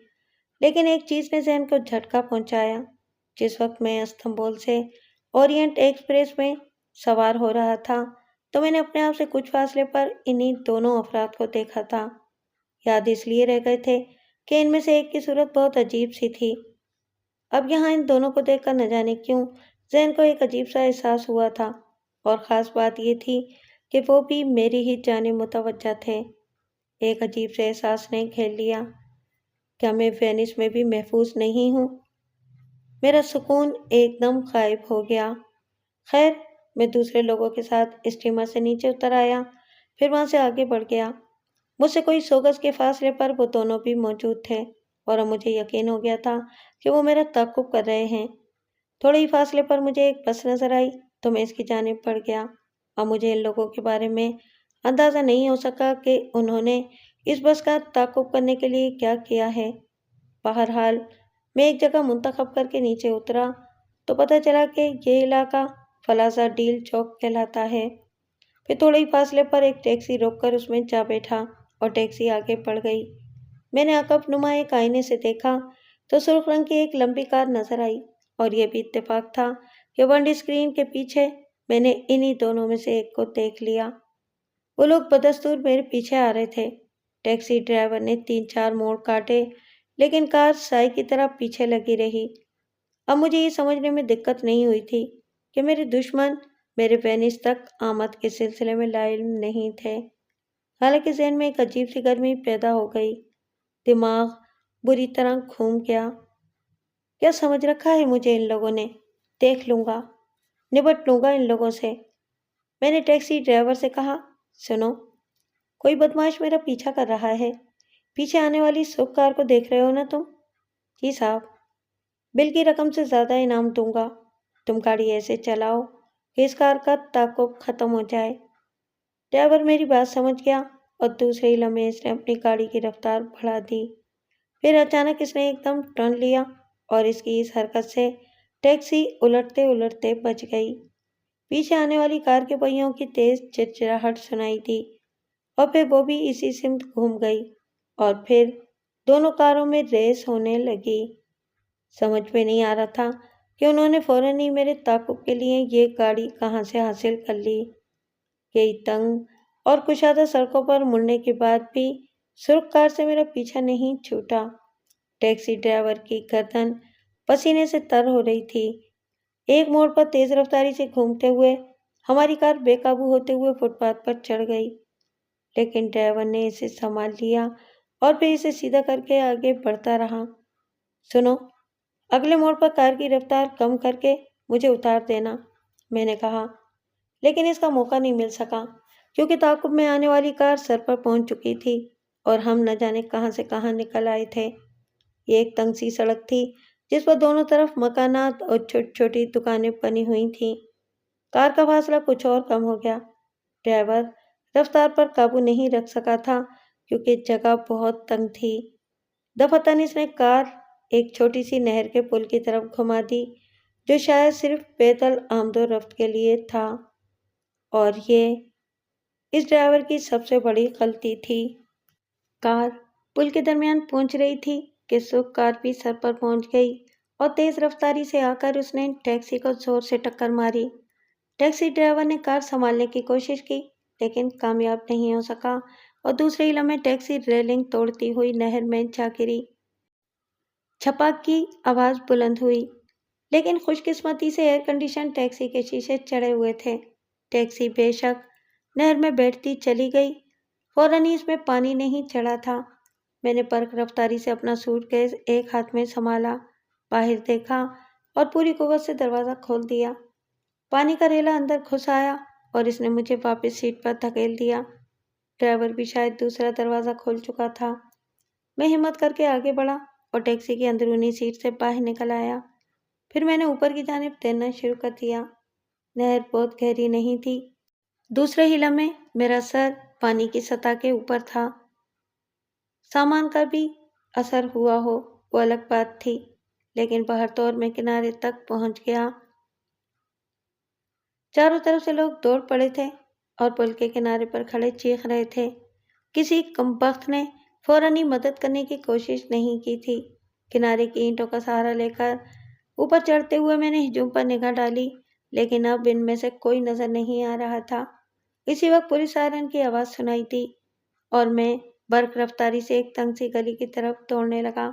لیکن ایک چیز نے ذہن کو جھٹکا پہنچایا۔ جس وقت میں استنبول سے اورینٹ ایکسپریس میں سوار ہو رہا تھا تو میں نے اپنے آپ سے کچھ فاصلے پر انہی دونوں افراد کو دیکھا تھا۔ یاد اس لیے رہ گئے تھے کہ ان میں سے ایک کی صورت بہت عجیب سی تھی۔ اب یہاں ان دونوں کو دیکھ کر نہ جانے کیوں ذہن کو ایک عجیب سا احساس ہوا تھا، اور خاص بات یہ تھی کہ وہ بھی میری ہی جانب متوجہ تھے۔ ایک عجیب سے احساس نے گھیر لیا۔ کیا میں وینس میں بھی محفوظ نہیں ہوں؟ میرا سکون ایک دم غائب ہو گیا۔ خیر، میں دوسرے لوگوں کے ساتھ اسٹیمر سے نیچے اتر آیا، پھر وہاں سے آگے بڑھ گیا۔ مجھ سے کوئی 100 گز کے فاصلے پر وہ دونوں بھی موجود تھے، اور اب مجھے یقین ہو گیا تھا کہ وہ میرا تعاقب کر رہے ہیں۔ تھوڑے ہی فاصلے پر مجھے ایک بس نظر آئی تو میں اس کی جانب بڑھ گیا۔ اب مجھے ان لوگوں کے بارے میں اندازہ نہیں ہو سکا کہ انہوں نے اس بس کا تعاقب کرنے کے لیے کیا کیا ہے۔ بہرحال میں ایک جگہ منتخب کر کے نیچے اترا تو پتہ چلا کہ یہ علاقہ پلازا ڈیل چوک کہلاتا ہے۔ پھر تھوڑے ہی فاصلے پر ایک ٹیکسی روک کر اس میں جا بیٹھا اور ٹیکسی آگے بڑھ گئی۔ میں نے عقب نما ایک آئینے سے دیکھا تو سرخ رنگ کی ایک لمبی کار نظر آئی، اور یہ بھی اتفاق تھا کہ ونڈ اسکرین کے پیچھے میں نے انہی دونوں میں سے ایک کو دیکھ لیا۔ وہ لوگ بدستور میرے پیچھے آ رہے تھے۔ ٹیکسی ڈرائیور نے 3-4 موڑ کاٹے، لیکن کار سائے کی طرح پیچھے لگی رہی۔ اب مجھے یہ سمجھنے میں دقت نہیں ہوئی تھی کہ میرے دشمن میرے وینس تک آمد کے سلسلے میں لاعلم نہیں تھے۔ حالانکہ ذہن میں ایک عجیب سی گرمی پیدا ہو گئی، دماغ بری طرح گھوم گیا۔ کیا سمجھ رکھا ہے مجھے ان لوگوں نے؟ دیکھ لوں گا، نبٹ لوں گا ان لوگوں سے۔ میں نے ٹیکسی ڈرائیور سے کہا، سنو، کوئی بدماش میرا پیچھا کر رہا ہے۔ پیچھے آنے والی سوک کار کو دیکھ رہے ہو نا تم؟ جی صاحب، بل کی رقم سے زیادہ انعام دوں گا۔ تم گاڑی ایسے چلاؤ کہ اس کار کا تعاقب ختم ہو جائے۔ ڈرائیور میری بات سمجھ گیا اور دوسرے ہی لمحے اس نے اپنی گاڑی کی رفتار بڑھا دی۔ پھر اچانک اس نے ایک دم ٹرن لیا اور اس کی اس حرکت سے ٹیکسی الٹتے الٹتے بچ گئی۔ پیچھے آنے والی کار کے پہیوں کی تیز چرچراہٹ سنائی دی، اور پھر وہ بھی اسی سمت گھوم گئی، اور پھر دونوں کاروں میں ریس ہونے لگی۔ سمجھ میں نہیں آ رہا تھا کہ انہوں نے فوراً ہی میرے تعاقب کے لیے یہ گاڑی کہاں سے حاصل کر لی۔ کئی تنگ اور کشادہ سڑکوں پر مڑنے کے بعد بھی سرخ کار سے میرا پیچھا نہیں چھوٹا۔ ٹیکسی ڈرائیور کی گردن پسینے سے تر ہو رہی تھی۔ ایک موڑ پر تیز رفتاری سے گھومتے ہوئے ہماری کار بے قابو ہوتے ہوئے فٹ پاتھ پر چڑھ گئی، لیکن ڈرائیور نے اسے سنبھال لیا اور پھر اسے سیدھا کر کے آگے بڑھتا رہا۔ سنو، اگلے موڑ پر کار کی رفتار کم کر کے مجھے اتار دینا، میں نے کہا، لیکن اس کا موقع نہیں مل سکا کیونکہ تعاقب میں آنے والی کار سر پر پہنچ چکی تھی اور ہم نہ جانے کہاں سے کہاں نکل آئے تھے۔ یہ ایک تنگ سی سڑک تھی جس پر دونوں طرف مکانات اور چھوٹی چھوٹی دکانیں بنی ہوئی تھیں۔ کار کا فاصلہ کچھ اور کم ہو گیا۔ ڈرائیور رفتار پر قابو نہیں رکھ سکا تھا کیونکہ جگہ بہت تنگ تھی۔ دفعتاً اس نے کار ایک چھوٹی سی نہر کے پل کی طرف گھما دی جو شاید صرف پیدل آمد و رفت کے لیے تھا، اور یہ اس ڈرائیور کی سب سے بڑی غلطی تھی۔ کار پل کے درمیان پہنچ رہی تھی کہ سوک کار بھی سر پر پہنچ گئی اور تیز رفتاری سے آ کر اس نے ٹیکسی کو زور سے ٹکر ماری۔ ٹیکسی ڈرائیور نے کار سنبھالنے کی کوشش کی لیکن کامیاب نہیں ہو سکا اور دوسرے ہی لمحے ٹیکسی ریلنگ توڑتی ہوئی نہر میں جا گری۔ چھپاک کی آواز بلند ہوئی، لیکن خوش قسمتی سے ایئر کنڈیشن ٹیکسی کے شیشے چڑھے ہوئے تھے۔ ٹیکسی بے شک نہر میں بیٹھتی چلی گئی، فوراً ہی اس میں پانی نہیں چڑھا تھا۔ میں نے برق رفتاری سے اپنا سوٹ کیس ایک ہاتھ میں سنبھالا، باہر دیکھا اور پوری قوت سے دروازہ کھول دیا۔ پانی کا ریلا اندر گھس آیا اور اس نے مجھے واپس سیٹ پر دھکیل دیا۔ ڈرائیور بھی شاید دوسرا دروازہ کھول چکا تھا۔ میں ہمت کر کے آگے بڑھا اور ٹیکسی کی اندرونی سیٹ سے باہر نکل آیا۔ پھر میں نے اوپر کی جانب تیرنا شروع کر دیا۔ نہر بہت گہری نہیں تھی۔ دوسرے ہی لمحے میرا سر پانی کی سطح کے اوپر تھا۔ سامان کا بھی اثر ہوا ہو وہ الگ بات تھی، لیکن بہرطور میں کنارے تک پہنچ گیا۔ چاروں طرف سے لوگ دوڑ پڑے تھے اور پل کے کنارے پر کھڑے چیخ رہے تھے۔ کسی کمبخت نے فوراً ہی مدد کرنے کی کوشش نہیں کی تھی۔ کنارے کی اینٹوں کا سہارا لے کر اوپر چڑھتے ہوئے میں نے ہجوم پر نگاہ ڈالی، لیکن اب ان میں سے کوئی نظر نہیں آ رہا تھا۔ اسی وقت پولیس سائرن کی آواز سنائی تھی اور میں برق رفتاری سے ایک تنگ سی گلی کی طرف دوڑنے لگا۔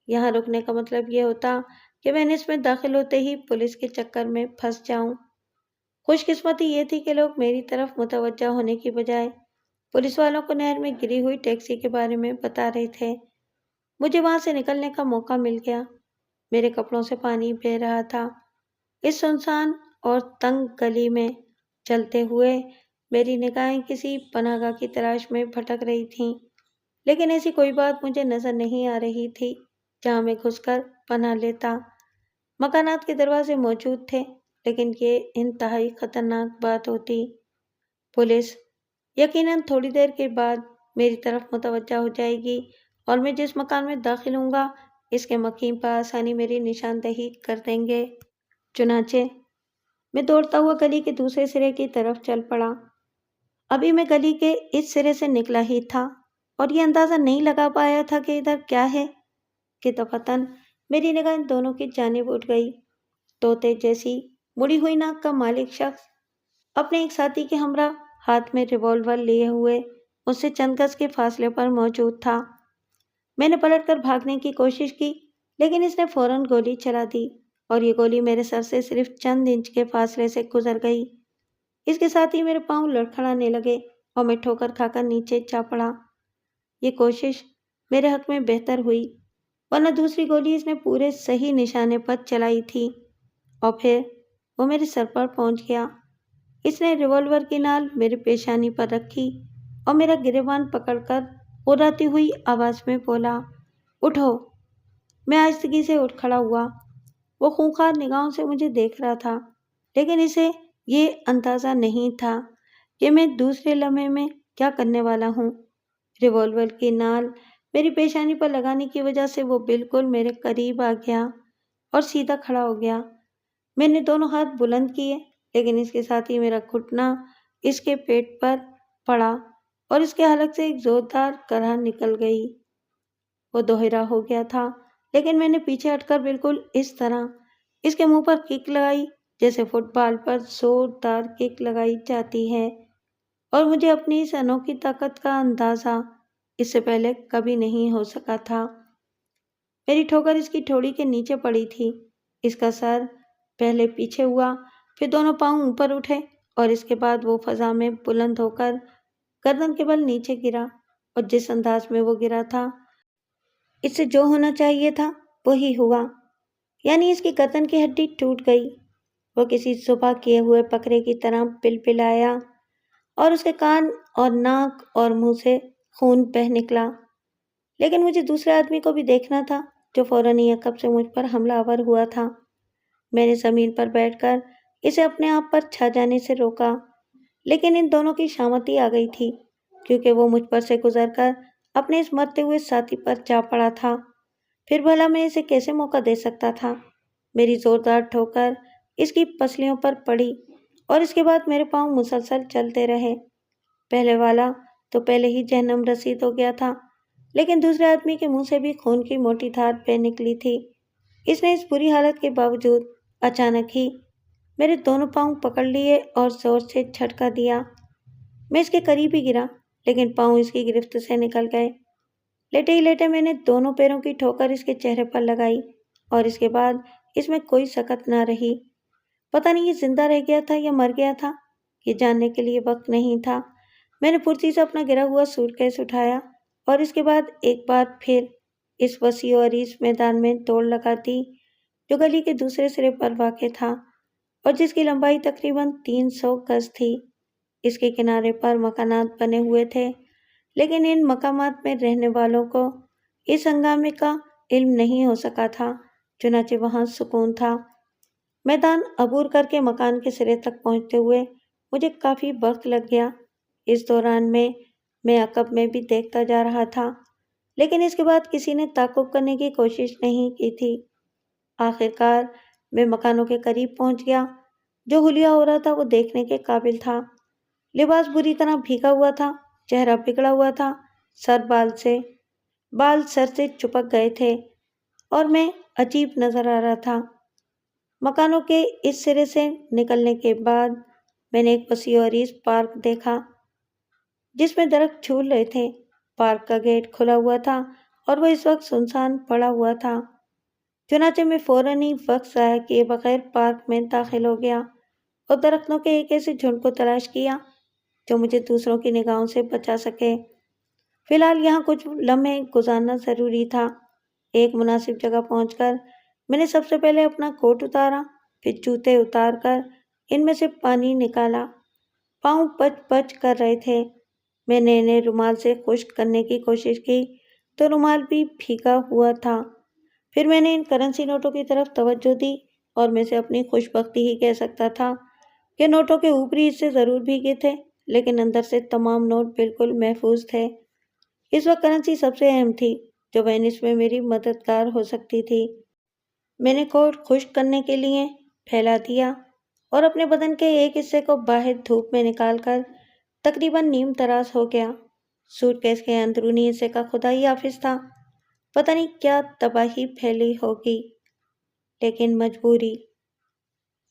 یہاں رکنے کا مطلب یہ ہوتا کہ میں اس میں داخل ہوتے ہی پولیس کے چکر میں پھنس جاؤں۔ خوش قسمتی یہ تھی کہ لوگ میری طرف متوجہ ہونے کی بجائے پولیس والوں کو نہر میں گری ہوئی ٹیکسی کے بارے میں بتا رہے تھے۔ مجھے وہاں سے نکلنے کا موقع مل گیا۔ میرے کپڑوں سے پانی بہہ رہا تھا۔ اس سنسان اور تنگ گلی میں چلتے ہوئے میری نگاہیں کسی پناہ گاہ کی تلاش میں بھٹک رہی تھیں، لیکن ایسی کوئی بات مجھے نظر نہیں آ رہی تھی جہاں میں گھس کر پناہ لیتا۔ مکانات کے دروازے موجود تھے، لیکن یہ انتہائی خطرناک بات ہوتی۔ پولیس یقیناً تھوڑی دیر کے بعد میری طرف متوجہ ہو جائے گی اور میں جس مکان میں داخل ہوں گا اس کے مکین پر آسانی میری نشاندہی کر دیں گے۔ چنانچہ میں دوڑتا ہوا گلی کے دوسرے سرے کی طرف چل پڑا۔ ابھی میں گلی کے اس سرے سے نکلا ہی تھا اور یہ اندازہ نہیں لگا پایا تھا کہ ادھر کیا ہے کہ دفعتاً میری نگاہ ان دونوں کی جانب اٹھ گئی۔ طوطے جیسی مڑی ہوئی ناک کا مالک شخص اپنے ایک ساتھی کے ہمراہ ہاتھ میں ریوالور لیے ہوئے اس سے چند گز کے فاصلے پر موجود تھا۔ میں نے پلٹ کر بھاگنے کی کوشش کی، لیکن اس نے فوراً گولی چلا دی اور یہ گولی میرے سر سے صرف چند انچ کے فاصلے سے گزر گئی۔ اس کے ساتھ ہی میرے پاؤں لڑکھڑانے لگے اور میں ٹھوکر کھا کر نیچے جا پڑا۔ یہ کوشش میرے حق میں بہتر ہوئی، ورنہ دوسری گولی اس نے پورے صحیح نشانے پر چلائی تھی اور پھر وہ میرے سر پر پہنچ گیا۔ اس نے ریوالور کی نال میری پیشانی پر رکھی اور میرا گریبان پکڑ کر اڑاتی ہوئی آواز میں بولا، اٹھو۔ میں آہستگی سے اٹھ کھڑا ہوا۔ وہ خونخوار نگاہوں سے مجھے دیکھ رہا تھا، لیکن اسے یہ اندازہ نہیں تھا کہ میں دوسرے لمحے میں کیا کرنے والا ہوں۔ ریوالور کی نال میری پیشانی پر لگانے کی وجہ سے وہ بالکل میرے قریب آ گیا اور سیدھا کھڑا ہو گیا۔ میں نے دونوں ہاتھ بلند کیے، لیکن اس کے ساتھ ہی میرا گھٹنا اس کے پیٹ پر پڑا اور اس کے حلق سے ایک زوردار کرہا نکل گئی۔ وہ دوہرا ہو گیا تھا، لیکن میں نے پیچھے ہٹ کر بالکل اس طرح اس کے منہ پر کک لگائی جیسے فٹ بال پر زوردار کک لگائی جاتی ہے، اور مجھے اپنی اس انوکھی طاقت کا اندازہ اس سے پہلے کبھی نہیں ہو سکا تھا۔ میری ٹھوکر اس کی ٹھوڑی کے نیچے پڑی تھی۔ اس کا سر پہلے پیچھے ہوا، پھر دونوں پاؤں اوپر اٹھے اور اس کے بعد وہ فضا میں بلند ہو کر گردن کے بل نیچے گرا، اور جس انداز میں وہ گرا تھا اس سے جو ہونا چاہیے تھا وہی ہوا، یعنی اس کی گردن کی ہڈی ٹوٹ گئی۔ وہ کسی ذبح کیے ہوئے بکرے کی طرح پلپلایا اور اس کے کان اور ناک اور منہ سے خون بہہ نکلا۔ لیکن مجھے دوسرے آدمی کو بھی دیکھنا تھا جو فوراً ہی عقب سے مجھ پر حملہ آور ہوا تھا۔ میں نے زمین پر بیٹھ کر اسے اپنے آپ پر چھا جانے سے روکا، لیکن ان دونوں کی شامتی آ گئی تھی، کیونکہ وہ مجھ پر سے گزر کر اپنے اس مرتے ہوئے ساتھی پر جا پڑا تھا۔ پھر بھلا میں اسے کیسے موقع دے سکتا تھا؟ میری زوردار ٹھوکر اس کی پسلیوں پر پڑی اور اس کے بعد میرے پاؤں مسلسل چلتے رہے۔ پہلے والا تو پہلے ہی جہنم رسید ہو گیا تھا، لیکن دوسرے آدمی کے منہ سے بھی خون کی موٹی دھار بہہ نکلی تھی۔ اس نے اس بری حالت کے باوجود اچانک ہی میرے دونوں پاؤں پکڑ لیے اور زور سے جھٹکا دیا۔ میں اس کے قریب ہی گرا، لیکن پاؤں اس کی گرفت سے نکل گئے۔ لیٹے ہی لیٹے میں نے دونوں پیروں کی ٹھوکر اس کے چہرے پر لگائی اور اس کے بعد اس میں کوئی سکت نہ رہی۔ پتہ نہیں یہ زندہ رہ گیا تھا یا مر گیا تھا، یہ جاننے کے لیے وقت نہیں تھا۔ میں نے پھرتی سے اپنا گرا ہوا سوٹ کیس اٹھایا اور اس کے بعد ایک بار پھر اس وسیع و عریض میدان میں دوڑ لگا دی جو گلی کے دوسرے سرے پر واقع تھا اور جس کی لمبائی تقریباً 300 گز تھی۔ اس کے کنارے پر مکانات بنے ہوئے تھے، لیکن ان مقامات میں رہنے والوں کو اس ہنگامے کا علم نہیں ہو سکا تھا، چنانچہ وہاں سکون تھا۔ میدان عبور کر کے مکان کے سرے تک پہنچتے ہوئے مجھے کافی وقت لگ گیا۔ اس دوران میں عقب میں بھی دیکھتا جا رہا تھا، لیکن اس کے بعد کسی نے تعقب کرنے کی کوشش نہیں کی تھی۔ آخرکار میں مکانوں کے قریب پہنچ گیا۔ جو حلیہ ہو رہا تھا وہ دیکھنے کے قابل تھا۔ لباس بری طرح بھیگا ہوا تھا، چہرہ بگڑا ہوا تھا، بال سر سے چپک گئے تھے اور میں عجیب نظر آ رہا تھا۔ مکانوں کے اس سرے سے نکلنے کے بعد میں نے ایک وسیع اور عریض پارک دیکھا جس میں درخت جھول رہے تھے۔ پارک کا گیٹ کھلا ہوا تھا اور وہ اس وقت سنسان پڑا ہوا تھا۔ چنانچہ میں فوراً ہی وقت ضائع کیے بغیر پارک میں داخل ہو گیا اور درختوں کے ایک ایسے جھنڈ کو تلاش کیا جو مجھے دوسروں کی نگاہوں سے بچا سکے۔ فی الحال یہاں کچھ لمحے گزارنا ضروری تھا۔ ایک مناسب جگہ پہنچ کر میں نے سب سے پہلے اپنا کوٹ اتارا، پھر جوتے اتار کر ان میں سے پانی نکالا۔ پاؤں پچ پچ کر رہے تھے۔ میں نے انہیں رومال سے خشک کرنے کی کوشش کی تو رومال بھی بھیگا ہوا تھا۔ پھر میں نے ان کرنسی نوٹوں کی طرف توجہ دی اور میں سے اپنی خوش بختی ہی کہہ سکتا تھا کہ نوٹوں کے اوپری حصے ضرور بھیگے تھے لیکن اندر سے تمام نوٹ بالکل محفوظ تھے۔ اس وقت کرنسی سب سے اہم تھی جو وینس میں میری مددگار ہو سکتی تھی۔ میں نے کوٹ خشک کرنے کے لیے پھیلا دیا اور اپنے بدن کے ایک حصے کو باہر دھوپ میں نکال کر تقریباً نیم تراش ہو گیا۔ سوٹ کیس کے اندرونی حصے کا خدائی آفس تھا۔ پتہ نہیں کیا تباہی پھیلی ہوگی، لیکن مجبوری۔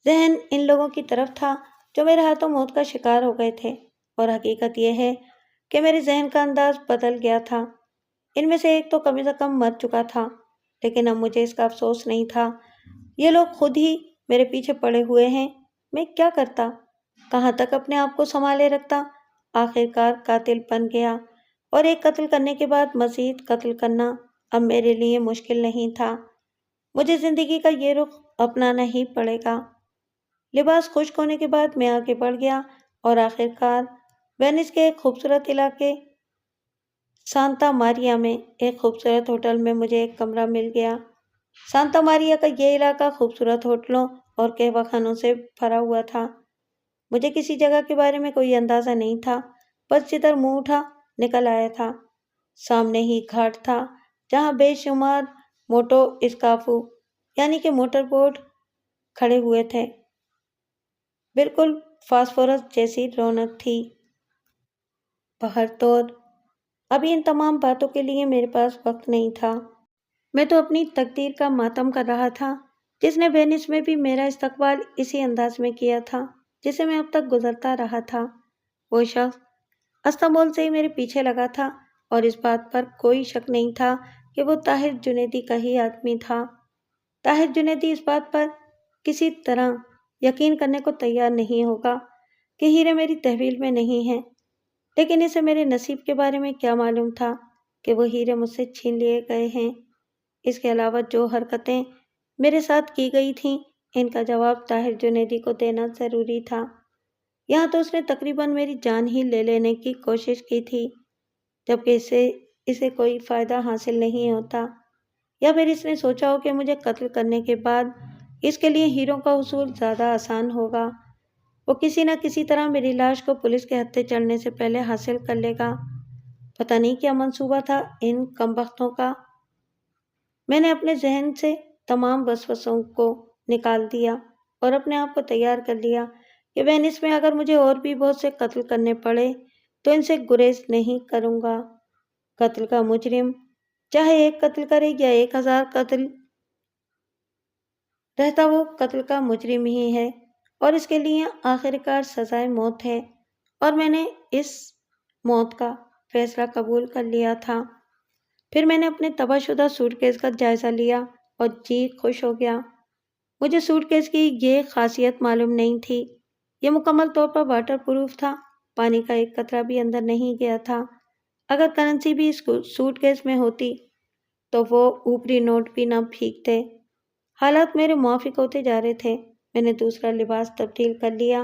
ذہن ان لوگوں کی طرف تھا جو میرے ہاتھوں موت کا شکار ہو گئے تھے، اور حقیقت یہ ہے کہ میرے ذہن کا انداز بدل گیا تھا۔ ان میں سے ایک تو کم سے کم مر چکا تھا، لیکن اب مجھے اس کا افسوس نہیں تھا۔ یہ لوگ خود ہی میرے پیچھے پڑے ہوئے ہیں۔ میں کیا کرتا؟ کہاں تک اپنے آپ کو سنبھالے رکھتا؟ آخر کار قاتل بن گیا، اور ایک قتل کرنے کے بعد مزید قتل کرنا اب میرے لیے مشکل نہیں تھا۔ مجھے زندگی کا یہ رخ اپنانا ہی پڑے گا۔ لباس خشک ہونے کے بعد میں آگے بڑھ گیا اور آخر کار وینس کے ایک خوبصورت علاقے سانتا ماریا میں ایک خوبصورت ہوٹل میں مجھے ایک کمرہ مل گیا۔ سانتا ماریا کا یہ علاقہ خوبصورت ہوٹلوں اور قہوہ خانوں سے بھرا ہوا تھا۔ مجھے کسی جگہ کے بارے میں کوئی اندازہ نہیں تھا، بس جدھر منہ اٹھا نکل آیا تھا۔ سامنے ہی گھاٹ تھا جہاں بے شمار موٹو اسکافو یعنی کہ موٹر بوٹ کھڑے ہوئے تھے۔ بالکل فاسفورس جیسی رونق تھی۔ بہرطور ابھی ان تمام باتوں کے لیے میرے پاس وقت نہیں تھا۔ میں تو اپنی تقدیر کا ماتم کر رہا تھا جس نے وینس میں بھی میرا استقبال اسی انداز میں کیا تھا جسے میں اب تک گزرتا رہا تھا۔ وہ شخص استنبول سے ہی میرے پیچھے لگا تھا اور اس بات پر کوئی شک نہیں تھا کہ وہ طاہر جنیدی کا ہی آدمی تھا۔ طاہر جنیدی اس بات پر کسی طرح یقین کرنے کو تیار نہیں ہوگا کہ ہیرے میری تحویل میں نہیں ہیں، لیکن اسے میرے نصیب کے بارے میں کیا معلوم تھا کہ وہ ہیرے مجھ سے چھین لیے گئے ہیں۔ اس کے علاوہ جو حرکتیں میرے ساتھ کی گئی تھیں ان کا جواب طاہر جنیدی کو دینا ضروری تھا۔ یہاں تو اس نے تقریباً میری جان ہی لے لینے کی کوشش کی تھی، جبکہ اسے کوئی فائدہ حاصل نہیں ہوتا، یا پھر اس نے سوچا ہو کہ مجھے قتل کرنے کے بعد اس کے لیے ہیروں کا حصول زیادہ آسان ہوگا۔ وہ کسی نہ کسی طرح میری لاش کو پولیس کے ہتھے چڑھنے سے پہلے حاصل کر لے گا۔ پتہ نہیں کیا منصوبہ تھا ان کمبختوں کا۔ میں نے اپنے ذہن سے تمام وسوسوں کو نکال دیا اور اپنے آپ کو تیار کر لیا کہ وینس میں اگر مجھے اور بھی بہت سے قتل کرنے پڑے تو ان سے گریز نہیں کروں گا۔ قتل کا مجرم چاہے ایک قتل کرے یا 1000 قتل رہتا، وہ قتل کا مجرم ہی ہے اور اس کے لیے آخر کار سزائے موت ہے، اور میں نے اس موت کا فیصلہ قبول کر لیا تھا۔ پھر میں نے اپنے تباہ شدہ سوٹ کیس کا جائزہ لیا اور جی خوش ہو گیا۔ مجھے سوٹ کیس کی یہ خاصیت معلوم نہیں تھی۔ یہ مکمل طور پر واٹر پروف تھا، پانی کا ایک قطرہ بھی اندر نہیں گیا تھا۔ اگر کرنسی بھی اس سوٹ کیس میں ہوتی تو وہ اوپری نوٹ بھی نہ بھیگتے۔ حالات میرے موافق ہوتے جا رہے تھے۔ میں نے دوسرا لباس تبدیل کر لیا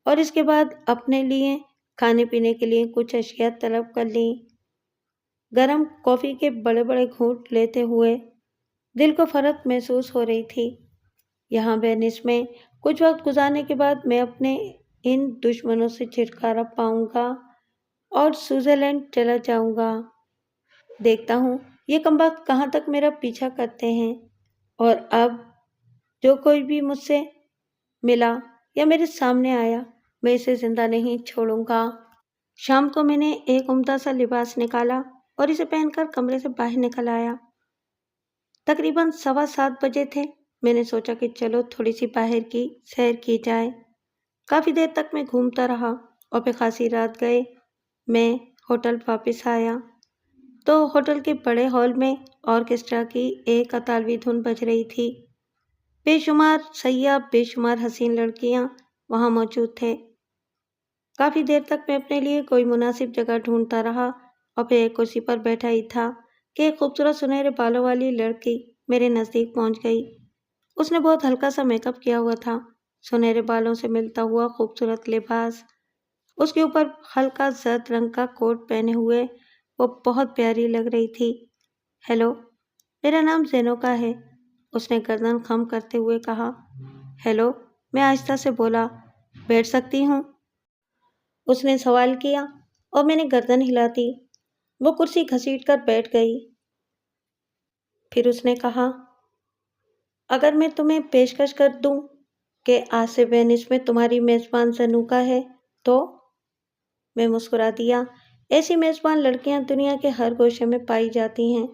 اور اس کے بعد اپنے لیے کھانے پینے کے لیے کچھ اشیاء طلب کر لی۔ گرم کافی کے بڑے بڑے گھونٹ لیتے ہوئے دل کو فرحت محسوس ہو رہی تھی۔ یہاں وینس میں کچھ وقت گزارنے کے بعد میں اپنے ان دشمنوں سے چھٹکارا پاؤں گا اور سوئٹزرلینڈ چلا جاؤں گا۔ دیکھتا ہوں یہ کمبخت کہاں تک میرا پیچھا کرتے ہیں، اور اب جو کوئی بھی مجھ سے ملا یا میرے سامنے آیا میں اسے زندہ نہیں چھوڑوں گا۔ شام کو میں نے ایک عمدہ سا لباس نکالا اور اسے پہن کر کمرے سے باہر نکل آیا۔ تقریباً 7:15 بجے تھے۔ میں نے سوچا کہ چلو تھوڑی سی باہر کی سیر کی جائے۔ کافی دیر تک میں گھومتا رہا اور پھر خاصی رات گئے میں ہوٹل واپس آیا تو ہوٹل کے بڑے ہال میں آرکیسٹرا کی ایک اطالوی دھن بج رہی تھی۔ بے شمار سیاح، بے شمار حسین لڑکیاں وہاں موجود تھے۔ کافی دیر تک میں اپنے لیے کوئی مناسب جگہ ڈھونڈتا رہا اور پھر ایک کرسی پر بیٹھا ہی تھا کہ ایک خوبصورت سنہرے بالوں والی لڑکی میرے نزدیک پہنچ گئی۔ اس نے بہت ہلکا سا میک اپ کیا ہوا تھا، سنہرے بالوں سے ملتا ہوا خوبصورت لباس، اس کے اوپر ہلکا زرد رنگ کا کوٹ پہنے ہوئے وہ بہت پیاری لگ رہی تھی۔ ہیلو، میرا نام زینوکا ہے، اس نے گردن خم کرتے ہوئے کہا۔ ہیلو، میں آہستہ سے بولا۔ بیٹھ سکتی ہوں؟ اس نے سوال کیا اور میں نے گردن ہلا دی۔ وہ کرسی گھسیٹ کر بیٹھ گئی۔ پھر اس نے کہا، اگر میں تمہیں پیشکش کر دوں کہ آج سے وینس میں تمہاری میزبان زینوکا ہے تو؟ میں مسکرا دیا۔ ایسی میزبان لڑکیاں دنیا کے ہر گوشے میں پائی جاتی ہیں۔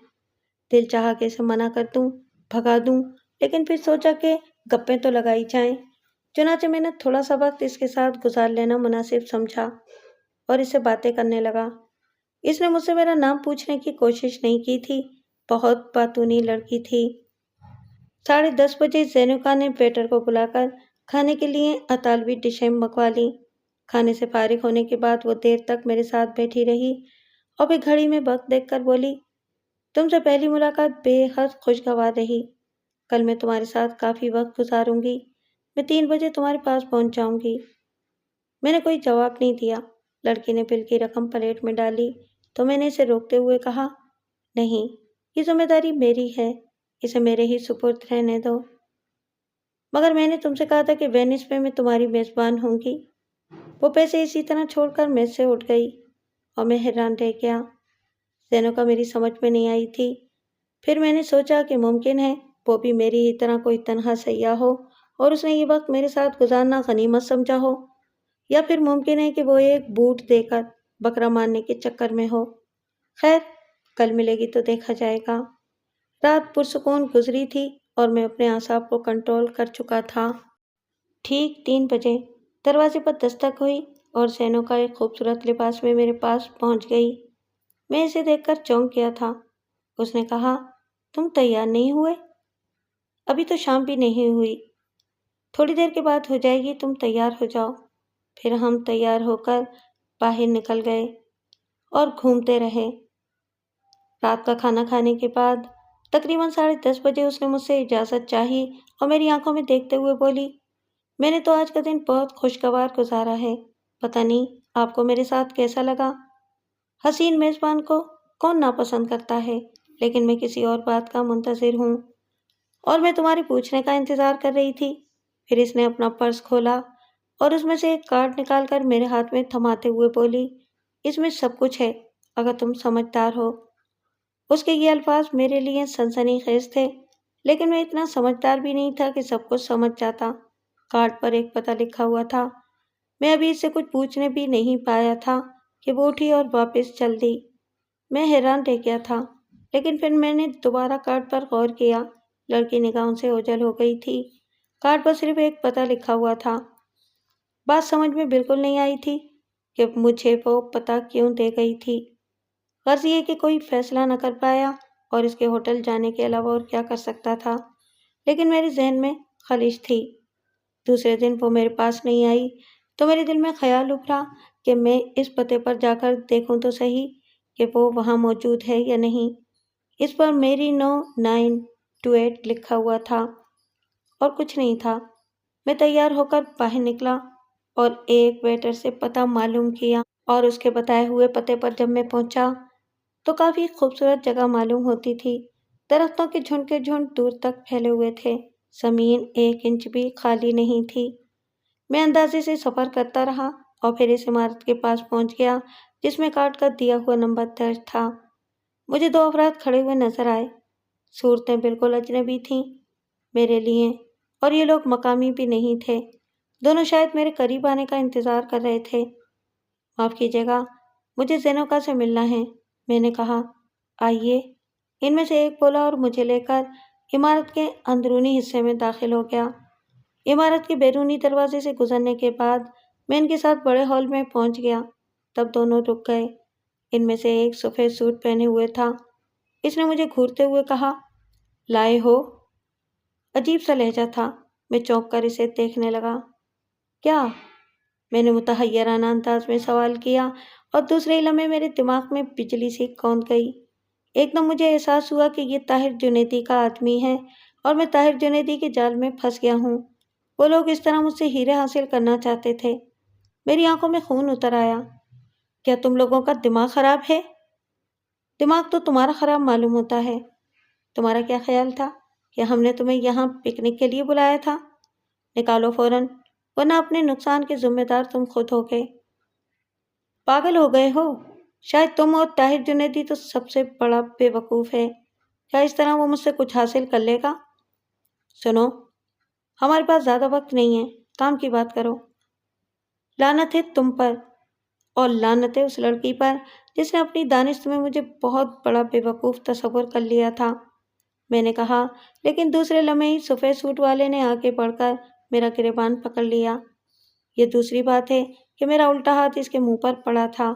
دل چاہا کہ اسے منع کر دوں، بھگا دوں، لیکن پھر سوچا کہ گپیں تو لگائی جائیں۔ چنانچہ میں نے تھوڑا سا وقت اس کے ساتھ گزار لینا مناسب سمجھا اور اس سے باتیں کرنے لگا۔ اس نے مجھ سے میرا نام پوچھنے کی کوشش نہیں کی تھی، بہت باتونی لڑکی تھی۔ 10:30 بجے زینوکا نے ویٹر کو بلا کر کھانے کے لیے اطالوی ڈشیں منگوا لیں۔ کھانے سے فارغ ہونے کے بعد وہ دیر تک میرے ساتھ بیٹھی رہی اور پھر گھڑی میں وقت دیکھ کر بولی، تم سے پہلی ملاقات بے حد خوشگوار رہی۔ کل میں تمہارے ساتھ کافی وقت گزاروں گی۔ میں 3 بجے تمہارے پاس پہنچ جاؤں گی۔ میں نے کوئی جواب نہیں دیا۔ لڑکی نے بل کی رقم پلیٹ میں ڈالی تو میں نے اسے روکتے ہوئے کہا، نہیں، یہ ذمہ داری میری ہے، اسے میرے ہی سپرد رہنے دو۔ مگر میں نے تم سے کہا تھا کہ وینس میں تمہاری میزبان ہوں گی۔ وہ پیسے اسی طرح چھوڑ کر میز سے اٹھ گئی اور میں حیران رہ گیا۔ زینوکا میری سمجھ میں نہیں آئی تھی۔ پھر میں نے سوچا کہ ممکن ہے وہ بھی میری ہی طرح کوئی تنہا سیاح ہو اور اس نے یہ وقت میرے ساتھ گزارنا غنیمت سمجھا ہو، یا پھر ممکن ہے کہ وہ ایک بوٹ دے کر بکرا مارنے کے چکر میں ہو۔ خیر، کل ملے گی تو دیکھا جائے گا۔ رات پرسکون گزری تھی اور میں اپنے اعصاب کو کنٹرول کر چکا تھا۔ ٹھیک 3 بجے دروازے پر دستک ہوئی اور زینوکا ایک خوبصورت لباس میں میرے پاس پہنچ گئی۔ میں اسے دیکھ کر چونک گیا تھا۔ اس نے کہا، تم تیار نہیں ہوئے؟ ابھی تو شام بھی نہیں ہوئی، تھوڑی دیر کے بعد ہو جائے گی، تم تیار ہو جاؤ۔ پھر ہم تیار ہو کر باہر نکل گئے اور گھومتے رہے۔ رات کا کھانا کھانے کے بعد تقریباً 10:30 بجے اس نے مجھ سے اجازت چاہی اور میری آنکھوں میں دیکھتے ہوئے بولی، میں نے تو آج کا دن بہت خوشگوار گزارا ہے، پتہ نہیں آپ کو میرے ساتھ کیسا لگا؟ حسین میزبان کو کون ناپسند کرتا ہے، لیکن میں کسی اور بات کا منتظر ہوں اور میں تمہارے پوچھنے کا انتظار کر رہی تھی۔ پھر اس نے اپنا پرس کھولا اور اس میں سے ایک کارڈ نکال کر میرے ہاتھ میں تھماتے ہوئے بولی، اس میں سب کچھ ہے اگر تم سمجھدار ہو۔ اس کے یہ الفاظ میرے لیے سنسنی خیز تھے، لیکن میں اتنا سمجھدار بھی نہیں تھا کہ سب کچھ سمجھ جاتا۔ کارڈ پر ایک پتہ لکھا ہوا تھا۔ میں ابھی اس سے کچھ پوچھنے بھی نہیں پایا تھا کہ وہ اٹھی اور واپس چل دی۔ میں حیران رہ گیا تھا، لیکن پھر میں نے دوبارہ کارڈ پر غور کیا۔ لڑکی نگاہوں سے اوجھل ہو گئی تھی۔ کارڈ پر صرف ایک پتہ لکھا ہوا تھا۔ بات سمجھ میں بالکل نہیں آئی تھی کہ مجھے وہ پتہ کیوں دے گئی تھی۔ غرض یہ کہ کوئی فیصلہ نہ کر پایا اور اس کے ہوٹل جانے کے علاوہ اور کیا کر سکتا تھا، لیکن میرے ذہن میں خلش تھی۔ دوسرے دن وہ میرے پاس نہیں آئی تو میرے دل میں خیال ابھرا کہ میں اس پتے پر جا کر دیکھوں تو صحیح کہ وہ وہاں موجود ہے یا نہیں۔ اس پر میری 928 لکھا ہوا تھا اور کچھ نہیں تھا۔ میں تیار ہو کر باہر نکلا اور ایک ویٹر سے پتہ معلوم کیا اور اس کے بتائے ہوئے پتے پر جب میں پہنچا تو کافی خوبصورت جگہ معلوم ہوتی تھی۔ درختوں کے جھنڈ دور تک پھیلے ہوئے تھے، زمین 1 انچ بھی خالی نہیں تھی۔ میں اندازے سے سفر کرتا رہا اور پھر اس عمارت کے پاس پہنچ گیا جس میں کارڈ کا دیا ہوا نمبر درج تھا۔ مجھے 2 افراد کھڑے ہوئے نظر آئے۔ صورتیں بالکل اجنبی تھیں میرے لیے اور یہ لوگ مقامی بھی نہیں تھے۔ دونوں شاید میرے قریب آنے کا انتظار کر رہے تھے۔ معاف کیجیے گا، مجھے زینوکا سے ملنا ہے، میں نے کہا۔ آئیے، ان میں سے ایک بولا اور مجھے لے کر عمارت کے اندرونی حصے میں داخل ہو گیا۔ عمارت کے بیرونی دروازے سے گزرنے کے بعد میں ان کے ساتھ بڑے ہال میں پہنچ گیا۔ تب دونوں رک گئے۔ ان میں سے ایک سفید سوٹ پہنے ہوئے تھا۔ اس نے مجھے گھورتے ہوئے کہا، لائے ہو؟ عجیب سا لہجہ تھا۔ میں چونک کر اسے دیکھنے لگا۔ کیا؟ میں نے متحیرانہ انداز میں سوال کیا اور دوسرے ہی لمحے میرے دماغ میں بجلی سی کونک گئی۔ ایک دم مجھے احساس ہوا کہ یہ طاہر جنیدی کا آدمی ہے اور میں طاہر جنیدی کے جال میں پھنس گیا ہوں۔ وہ لوگ اس طرح مجھ سے ہیرے حاصل کرنا چاہتے تھے۔ میری آنکھوں میں خون اتر آیا۔ کیا تم لوگوں کا دماغ خراب ہے؟ دماغ تو تمہارا خراب معلوم ہوتا ہے۔ تمہارا کیا خیال تھا کہ ہم نے تمہیں یہاں پکنک کے لیے بلایا تھا؟ نکالو فوراً، ورنہ اپنے نقصان کے ذمہ دار تم خود ہو گے۔ پاگل ہو گئے ہو؟ شاید تم اور طاہر جنیدی تو سب سے بڑا بے وقوف ہے۔ کیا اس طرح وہ مجھ سے کچھ حاصل کر لے گا؟ سنو، ہمارے پاس زیادہ وقت نہیں ہے، کام کی بات کرو۔ لعنت ہے تم پر، اور لعنت ہے اس لڑکی پر جس نے اپنی دانش میں مجھے بہت بڑا بے وقوف تصور کر لیا تھا، میں نے کہا، لیکن دوسرے لمحے ہی سفید سوٹ والے نے آگے بڑھ کر میرا گریبان پکڑ لیا۔ یہ دوسری بات ہے کہ میرا الٹا ہاتھ اس کے منہ پر پڑا تھا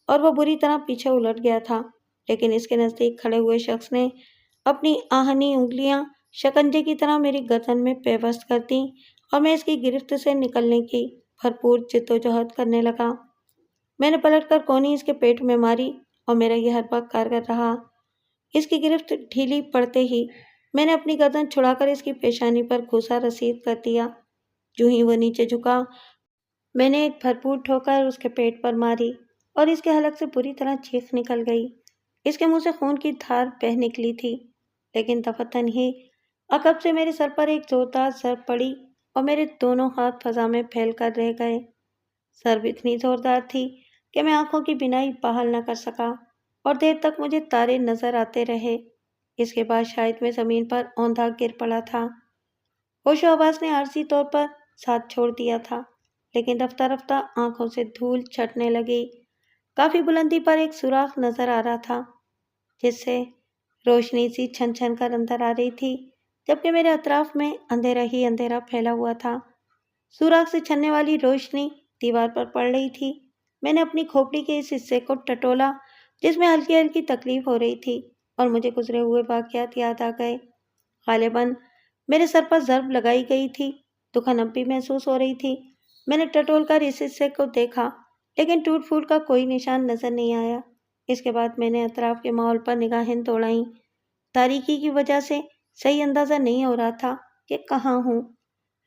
اور وہ بری طرح پیچھے الٹ گیا تھا، لیکن اس کے نزدیک کھڑے ہوئے شخص نے اپنی آہنی انگلیاں شکنجے کی طرح میری گردن میں پیوست کر دیں اور میں اس کی گرفت سے نکلنے کی بھرپور جدوجہد کرنے لگا۔ میں نے پلٹ کر کونی اس کے پیٹ میں ماری اور میرا یہ حربہ کارگر رہا۔ اس کی گرفت ڈھیلی پڑتے ہی میں نے اپنی گردن چھڑا کر اس کی پیشانی پر گھوسا رسید کر دیا۔ جو ہی وہ نیچے جھکا، میں نے ایک بھرپور ٹھوکر اس کے پیٹ پر ماری اور اس کے حلق سے پوری طرح چیخ نکل گئی۔ اس کے منہ سے خون کی دھار بہہ نکلی تھی، لیکن دفتن ہی عقب سے میرے سر پر ایک زوردار ضرب پڑی اور میرے دونوں ہاتھ فضا میں پھیل کر رہ گئے۔ ضرب اتنی زوردار تھی کہ میں آنکھوں کی بینائی بحال نہ کر سکا اور دیر تک مجھے تارے نظر آتے رہے۔ اس کے بعد شاید میں زمین پر اوندھا گر پڑا تھا۔ ہوش و حواس نے عارضی طور پر ساتھ چھوڑ دیا تھا، لیکن رفتہ رفتہ آنکھوں سے دھول چھٹنے لگی۔ کافی بلندی پر ایک سوراخ نظر آ رہا تھا جس سے روشنی سی چھن چھن کر اندر آ رہی تھی، جبکہ میرے اطراف میں اندھیرا ہی اندھیرا پھیلا ہوا تھا۔ سوراخ سے چھننے والی روشنی دیوار پر پڑ رہی تھی۔ میں نے اپنی کھوپڑی کے اس حصے کو ٹٹولا جس میں ہلکی ہلکی تکلیف ہو رہی تھی اور مجھے گزرے ہوئے واقعات یاد آ گئے۔ غالباً میرے سر پر ضرب لگائی گئی تھی، دکھن اب بھی محسوس ہو رہی تھی۔ میں نے ٹٹول کر اس حصے کو دیکھا، لیکن ٹوٹ پھوٹ کا کوئی نشان نظر نہیں آیا۔ اس کے بعد میں نے اطراف کے ماحول پر نگاہیں دوڑائیں۔ تاریکی کی وجہ سے صحیح اندازہ نہیں ہو رہا تھا کہ کہاں ہوں،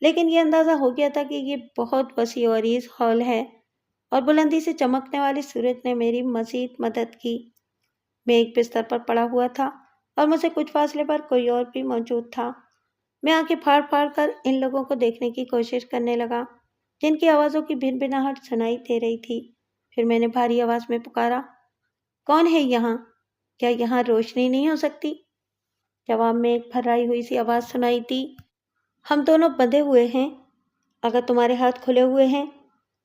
لیکن یہ اندازہ ہو گیا تھا کہ یہ بہت وسیع و عریض ہال ہے اور بلندی سے چمکنے والی سورج نے میری مزید مدد کی۔ میں ایک بستر پر پڑا ہوا تھا اور مجھ سے کچھ فاصلے پر کوئی اور بھی موجود تھا۔ میں آنکھیں پھاڑ پھاڑ کر ان لوگوں کو دیکھنے کی کوشش کرنے لگا جن کی آوازوں کی بھن بھناہٹ سنائی دے رہی تھی۔ پھر میں نے بھاری آواز میں پکارا، کون ہے یہاں؟ کیا یہاں روشنی نہیں ہو سکتی؟ جواب میں ایک پھررائی ہوئی سی آواز سنائی دی، ہم دونوں بندھے ہوئے ہیں۔ اگر تمہارے ہاتھ کھلے ہوئے ہیں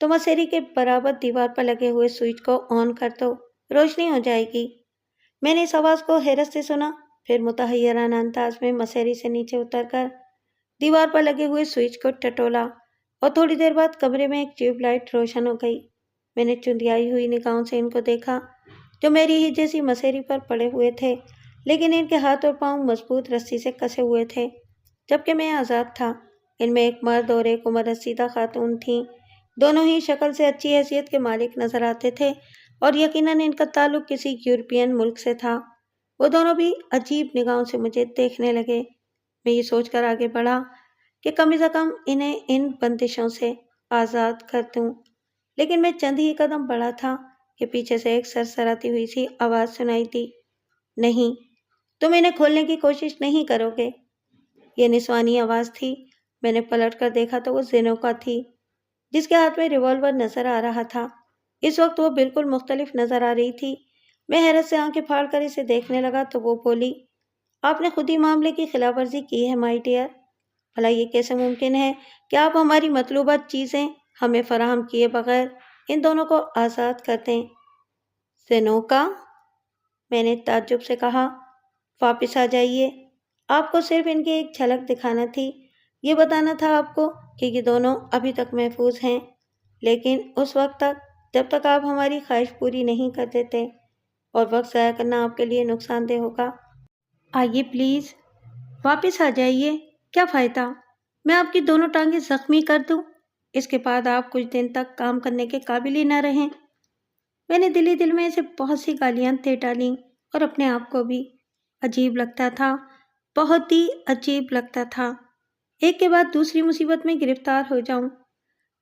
تو مسیری کے برابر دیوار پر لگے ہوئے سوئچ کو آن کر دو، روشنی ہو جائے گی۔ میں نے اس آواز کو حیرت سے سنا، پھر متحیرانہ انداز میں مسیری سے نیچے اتر کر دیوار پر لگے ہوئے سوئچ کو ٹٹولا اور تھوڑی دیر بعد کمرے میں ایک ٹیوب لائٹ روشن ہو گئی۔ میں نے چندیائی ہوئی نگاہوں سے ان کو دیکھا جو میری ہی جیسی مسیری پر پڑے ہوئے تھے، لیکن ان کے ہاتھ اور پاؤں مضبوط رسی سے کسے ہوئے تھے، جبکہ میں آزاد تھا۔ ان میں ایک مرد اور ایک عمر رسیدہ خاتون تھیں۔ دونوں ہی شکل سے اچھی حیثیت کے مالک نظر آتے تھے اور یقیناً ان کا تعلق کسی یورپین ملک سے تھا۔ وہ دونوں بھی عجیب نگاہوں سے مجھے دیکھنے لگے۔ میں یہ سوچ کر آگے بڑھا کہ کم از کم انہیں ان بندشوں سے آزاد کر دوں، لیکن میں چند ہی قدم بڑھا تھا کہ پیچھے سے ایک سرسراتی ہوئی سی آواز سنائی دی، نہیں، تم انہیں کھولنے کی کوشش نہیں کرو گے۔ یہ نسوانی آواز تھی۔ میں نے پلٹ کر دیکھا تو وہ زینوکا تھی جس کے ہاتھ میں ریوالور نظر آ رہا تھا۔ اس وقت وہ بالکل مختلف نظر آ رہی تھی۔ میں حیرت سے آنکھیں پھاڑ کر اسے دیکھنے لگا تو وہ بولی، آپ نے خود ہی معاملے کی خلاف ورزی کی ہے مائی ڈیئر۔ بھلا یہ کیسے ممکن ہے کہ آپ ہماری مطلوبہ چیزیں ہمیں فراہم کیے بغیر ان دونوں کو آزاد کر دیں؟ زینوکا، میں نے تعجب سے کہا، واپس آ جائیے، آپ کو صرف ان کی ایک جھلک دکھانا تھی، یہ بتانا تھا آپ کو کہ یہ دونوں ابھی تک محفوظ ہیں، لیکن اس وقت تک جب تک آپ ہماری خواہش پوری نہیں کر دیتے، اور وقت ضائع کرنا آپ کے لیے نقصان دہ ہوگا۔ آئیے پلیز، واپس آ جائیے، کیا فائدہ؟ میں آپ کی دونوں ٹانگیں زخمی کر دوں، اس کے بعد آپ کچھ دن تک کام کرنے کے قابل ہی نہ رہیں۔ میں نے دل ہی دل میں اسے بہت سی گالیاں دے ڈالیں اور اپنے آپ کو بھی۔ عجیب لگتا تھا، بہت ہی عجیب لگتا تھا، ایک کے بعد دوسری مصیبت میں گرفتار ہو جاؤں۔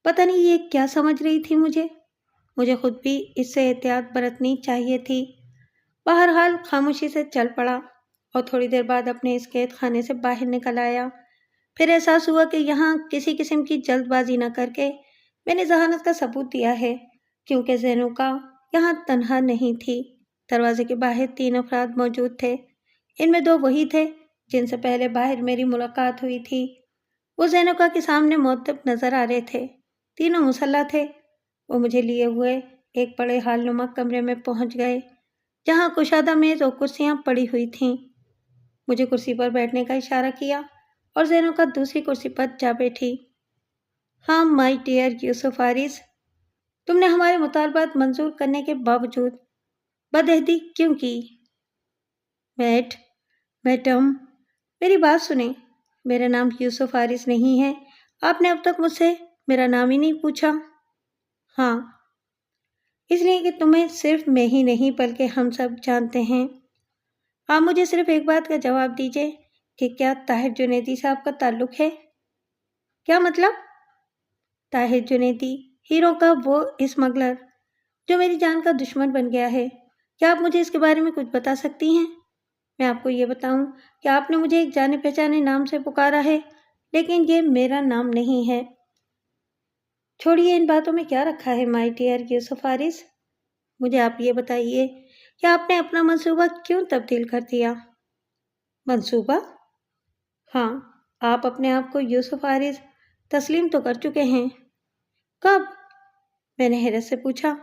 پتہ نہیں یہ کیا سمجھ رہی تھی مجھے خود بھی اس سے احتیاط برتنی چاہیے تھی۔ بہرحال خاموشی سے چل پڑا اور تھوڑی دیر بعد اپنے اس قید خانے سے باہر نکل آیا۔ پھر احساس ہوا کہ یہاں کسی قسم کی جلد بازی نہ کر کے میں نے ذہانت کا ثبوت دیا ہے، کیونکہ زینوکا یہاں تنہا نہیں تھی۔ دروازے کے باہر 3 افراد موجود تھے، ان میں 2 وہی تھے جن سے پہلے باہر میری ملاقات ہوئی تھی۔ وہ زینوکا کے سامنے مؤدب نظر آ رہے تھے، تینوں مسلح تھے۔ وہ مجھے لیے ہوئے ایک بڑے ہال نما کمرے میں پہنچ گئے، جہاں کشادہ میز اور کرسیاں پڑی ہوئی تھیں۔ مجھے کرسی پر بیٹھنے کا اشارہ کیا اور زینوکا دوسری کرسی پر جا بیٹھی۔ ہاں مائی ڈیئر یوسف حارث، تم نے ہمارے مطالبات منظور کرنے کے باوجود بدعہدی کیوں کی؟ میڈم، میری بات سنیں، میرا نام یوسف حارث نہیں ہے۔ آپ نے اب تک مجھ سے میرا نام ہی نہیں پوچھا۔ ہاں، اس لیے کہ تمہیں صرف میں ہی نہیں بلکہ ہم سب جانتے ہیں۔ آپ مجھے صرف ایک بات کا جواب دیجیے کہ کیا طاہر جنیدی سے آپ کا تعلق ہے؟ کیا مطلب؟ طاہر جنیدی، ہیرو کا وہ اسمگلر جو میری جان کا دشمن بن گیا ہے، کیا آپ مجھے اس کے بارے میں کچھ بتا سکتی ہیں؟ میں آپ کو یہ بتاؤں کہ آپ نے مجھے ایک جانے پہچانے نام سے پکارا ہے، لیکن یہ میرا نام نہیں ہے۔ چھوڑیے، ان باتوں میں کیا رکھا ہے مائی ڈیئر یوسف حارث؟ مجھے آپ یہ بتائیے کہ آپ نے اپنا منصوبہ کیوں تبدیل کر دیا؟ منصوبہ؟ ہاں، آپ اپنے آپ کو یوسف حارث تسلیم تو کر چکے ہیں۔ کب؟ میں نے حیرت سے پوچھا۔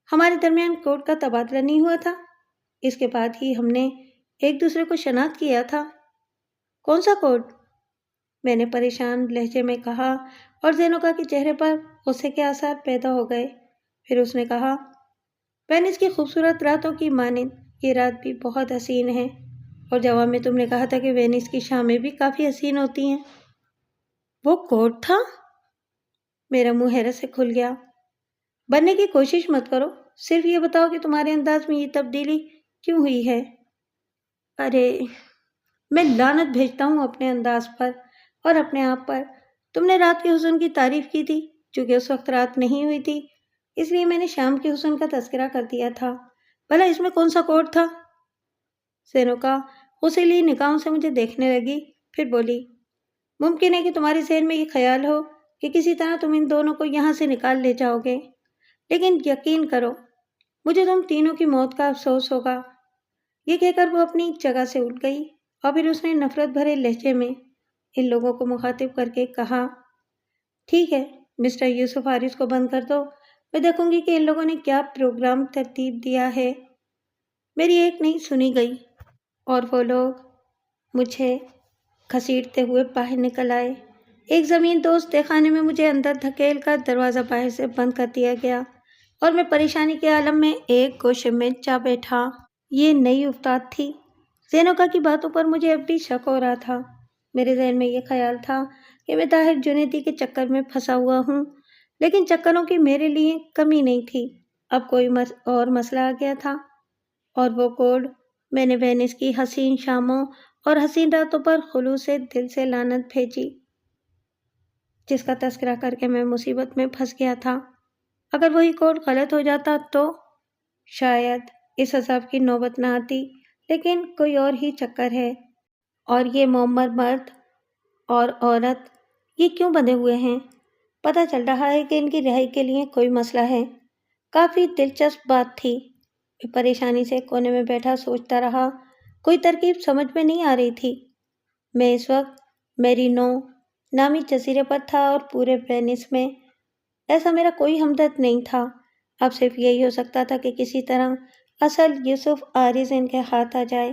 ہمارے درمیان کوڈ کا تبادلہ نہیں ہوا تھا؟ اس کے بعد ہی ہم نے ایک دوسرے کو شناخت کیا تھا۔ کون سا کوڈ؟ میں نے پریشان لہجے میں کہا اور زینوکا کے چہرے پر غصے کے آثار پیدا ہو گئے۔ پھر اس نے کہا، وینس کی خوبصورت راتوں کی مانند یہ رات بھی بہت حسین ہے، اور جواب میں تم نے کہا تھا کہ وینس کی شامیں بھی کافی حسین ہوتی ہیں۔ وہ کوڈ تھا؟ میرا منہ حیرت سے کھل گیا۔ بننے کی کوشش مت کرو، صرف یہ بتاؤ کہ تمہارے انداز میں یہ تبدیلی کیوں ہوئی ہے؟ ارے، میں لعنت بھیجتا ہوں اپنے انداز پر اور اپنے آپ پر۔ تم نے رات کے حسن کی تعریف کی تھی، چونکہ اس وقت رات نہیں ہوئی تھی، اس لیے میں نے شام کے حسن کا تذکرہ کر دیا تھا۔ بھلا اس میں کون سا کوڈ تھا؟ زینوکا غصیلی نگاہوں سے مجھے دیکھنے لگی، پھر بولی، ممکن ہے کہ تمہارے ذہن میں یہ خیال ہو کہ کسی طرح تم ان دونوں کو یہاں سے نکال لے جاؤ گے، لیکن یقین کرو، مجھے تم تینوں کی موت کا افسوس ہوگا۔ یہ کہہ کر وہ اپنی جگہ سے اٹھ گئی اور پھر اس نے نفرت بھرے لہجے میں ان لوگوں کو مخاطب کر کے کہا، ٹھیک ہے، مسٹر یوسف حارث کو بند کر دو، میں دیکھوں گی کہ ان لوگوں نے کیا پروگرام ترتیب دیا ہے۔ میری ایک نہیں سنی گئی اور وہ لوگ مجھے گھسیٹتے ہوئے باہر نکل آئے۔ ایک زمین دوست خانے میں مجھے اندر دھکیل کر دروازہ باہر سے بند کر دیا گیا اور میں پریشانی کے عالم میں ایک گوشے میں جا بیٹھا۔ یہ نئی افتاد تھی۔ زینوکا کی باتوں پر مجھے اب بھی شک ہو رہا تھا۔ میرے ذہن میں یہ خیال تھا کہ میں طاہر جنیدی کے چکر میں پھنسا ہوا ہوں، لیکن چکروں کی میرے لیے کمی نہیں تھی۔ اب کوئی اور مسئلہ آ گیا تھا، اور وہ کوڈ۔ میں نے وینس کی حسین شاموں اور حسین راتوں پر خلوص سے دل سے لعنت بھیجی، جس کا تذکرہ کر کے میں مصیبت میں پھنس گیا تھا۔ اگر وہی کوڈ غلط ہو جاتا تو شاید اس عذاب کی نوبت نہ آتی، لیکن کوئی اور ہی چکر ہے۔ اور یہ معمر مرد اور عورت یہ کیوں بندھے ہوئے ہیں؟ پتہ چل رہا ہے کہ ان کی رہائی کے لیے کوئی مسئلہ ہے۔ کافی دلچسپ بات تھی۔ میں پریشانی سے کونے میں بیٹھا سوچتا رہا، کوئی ترکیب سمجھ میں نہیں آ رہی تھی۔ میں اس وقت میرینو نامی جزیرے پر تھا اور پورے وینس میں ایسا میرا کوئی ہمدرد نہیں تھا۔ اب صرف یہی ہو سکتا تھا کہ کسی طرح اصل یوسف حارث ان کے ہاتھ آ جائے۔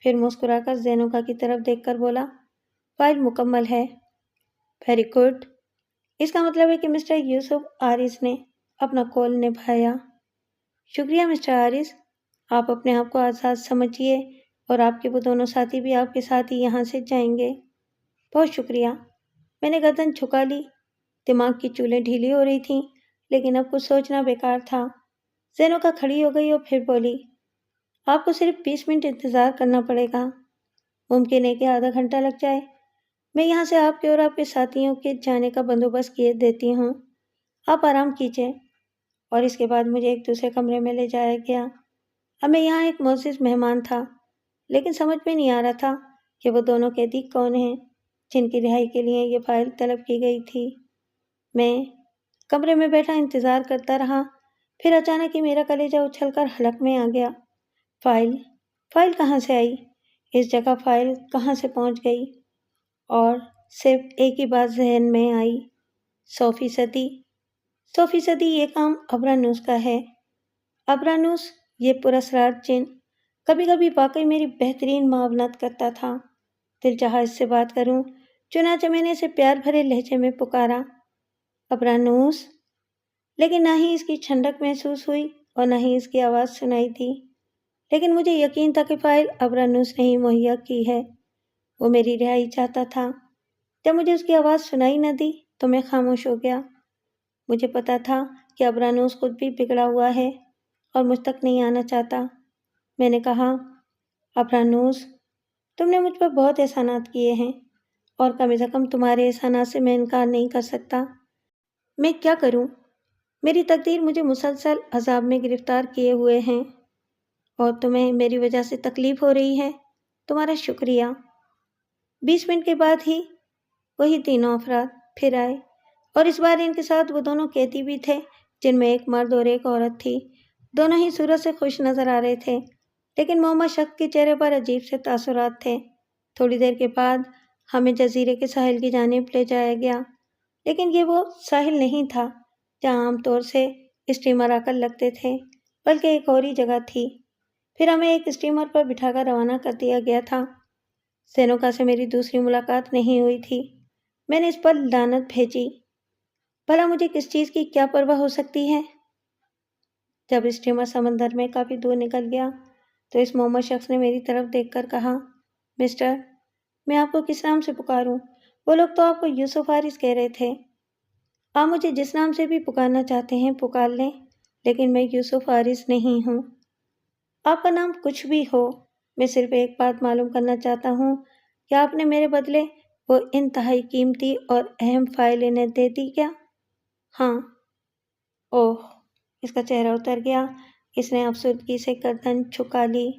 پھر مسکرا کر زینوکا کی طرف دیکھ کر بولا، فائل مکمل ہے۔ ویری گڈ، اس کا مطلب ہے کہ مسٹر یوسف آرس نے اپنا کال نبھایا۔ شکریہ مسٹر آرس، آپ اپنے آپ کو آزاد سمجھیے اور آپ کے وہ دونوں ساتھی بھی آپ کے ساتھ ہی یہاں سے جائیں گے۔ بہت شکریہ۔ میں نے گردن جھکا لی، دماغ کی چولیں ڈھیلی ہو رہی تھیں، لیکن اب کچھ سوچنا بیکار تھا۔ زینوکا کھڑی ہو گئی اور پھر بولی، آپ کو صرف 20 منٹ انتظار کرنا پڑے گا۔ ممکن ہے کہ آدھا گھنٹہ لگ جائے۔ میں یہاں سے آپ کے اور آپ کے ساتھیوں کے جانے کا بندوبست کیے دیتی ہوں۔ آپ آرام کیجیے۔ اور اس کے بعد مجھے ایک دوسرے کمرے میں لے جایا گیا۔ اب میں یہاں ایک معزز مہمان تھا، لیکن سمجھ میں نہیں آ رہا تھا کہ وہ دونوں قیدی کون ہیں جن کی رہائی کے لیے یہ فائل طلب کی گئی تھی۔ میں کمرے میں بیٹھا انتظار کرتا رہا، پھر اچانک ہی میرا کلیجہ اچھل کر حلق میں آ گیا۔ فائل کہاں سے آئی؟ اس جگہ فائل کہاں سے پہنچ گئی؟ اور صرف ایک ہی بات ذہن میں آئی، 100% یہ کام ابرانوس کا ہے۔ ابرانوس، یہ پراسرار جن، کبھی کبھی واقعی میری بہترین معاونت کرتا تھا۔ دل چاہا اس سے بات کروں، چنانچہ میں نے اسے پیار بھرے لہجے میں پکارا، ابرانوس، لیکن نہ ہی اس کی ٹھنڈک محسوس ہوئی اور نہ ہی اس کی آواز سنائی دی۔ لیکن مجھے یقین تھا کہ فائل ابرانوس نے ہی مہیا کی ہے۔ وہ میری رہائی چاہتا تھا۔ جب مجھے اس کی آواز سنائی نہ دی تو میں خاموش ہو گیا۔ مجھے پتا تھا کہ ابرانوس خود بھی بگڑا ہوا ہے اور مجھ تک نہیں آنا چاہتا۔ میں نے کہا، ابرانوس، تم نے مجھ پر بہت احسانات کیے ہیں اور کم از کم تمہارے احسانات سے میں انکار نہیں کر سکتا۔ میں کیا کروں؟ میری تقدیر مجھے مسلسل عذاب میں گرفتار کیے ہوئے ہیں اور تمہیں میری وجہ سے تکلیف ہو رہی ہے۔ تمہارا شکریہ۔ 20 منٹ کے بعد ہی وہی تینوں افراد پھر آئے اور اس بار ان کے ساتھ وہ دونوں قیدی بھی تھے جن میں ایک مرد اور ایک عورت تھی۔ دونوں ہی صورت سے خوش نظر آ رہے تھے، لیکن محمد شخص کے چہرے پر عجیب سے تاثرات تھے۔ تھوڑی دیر کے بعد ہمیں جزیرے کے ساحل کی جانب لے جایا گیا، لیکن یہ وہ ساحل نہیں تھا جہاں عام طور سے اسٹیمر آ کر لگتے تھے، بلکہ ایک اور ہی جگہ تھی۔ پھر ہمیں ایک اسٹیمر پر بٹھا کر روانہ کر دیا گیا تھا۔ زینوکا سے میری دوسری ملاقات نہیں ہوئی تھی۔ میں نے اس پر لعنت بھیجی۔ بھلا مجھے کس چیز کی کیا پرواہ ہو سکتی ہے؟ جب اسٹیمر سمندر میں کافی دور نکل گیا تو اس محمد شخص نے میری طرف دیکھ کر کہا، مسٹر، میں آپ کو کس نام سے پکاروں؟ وہ لوگ تو آپ کو یوسف آرس کہہ رہے تھے۔ آپ مجھے جس نام سے بھی پکارنا چاہتے ہیں پکار لیں، لیکن میں یوسف آرس نہیں ہوں۔ آپ کا نام کچھ بھی ہو، میں صرف ایک بات معلوم کرنا چاہتا ہوں کہ آپ نے میرے بدلے وہ انتہائی قیمتی اور اہم فائل انہیں دے دی کیا؟ ہاں۔ اوہ، اس کا چہرہ اتر گیا۔ اس نے افسردگی سے گردن جھکا لی۔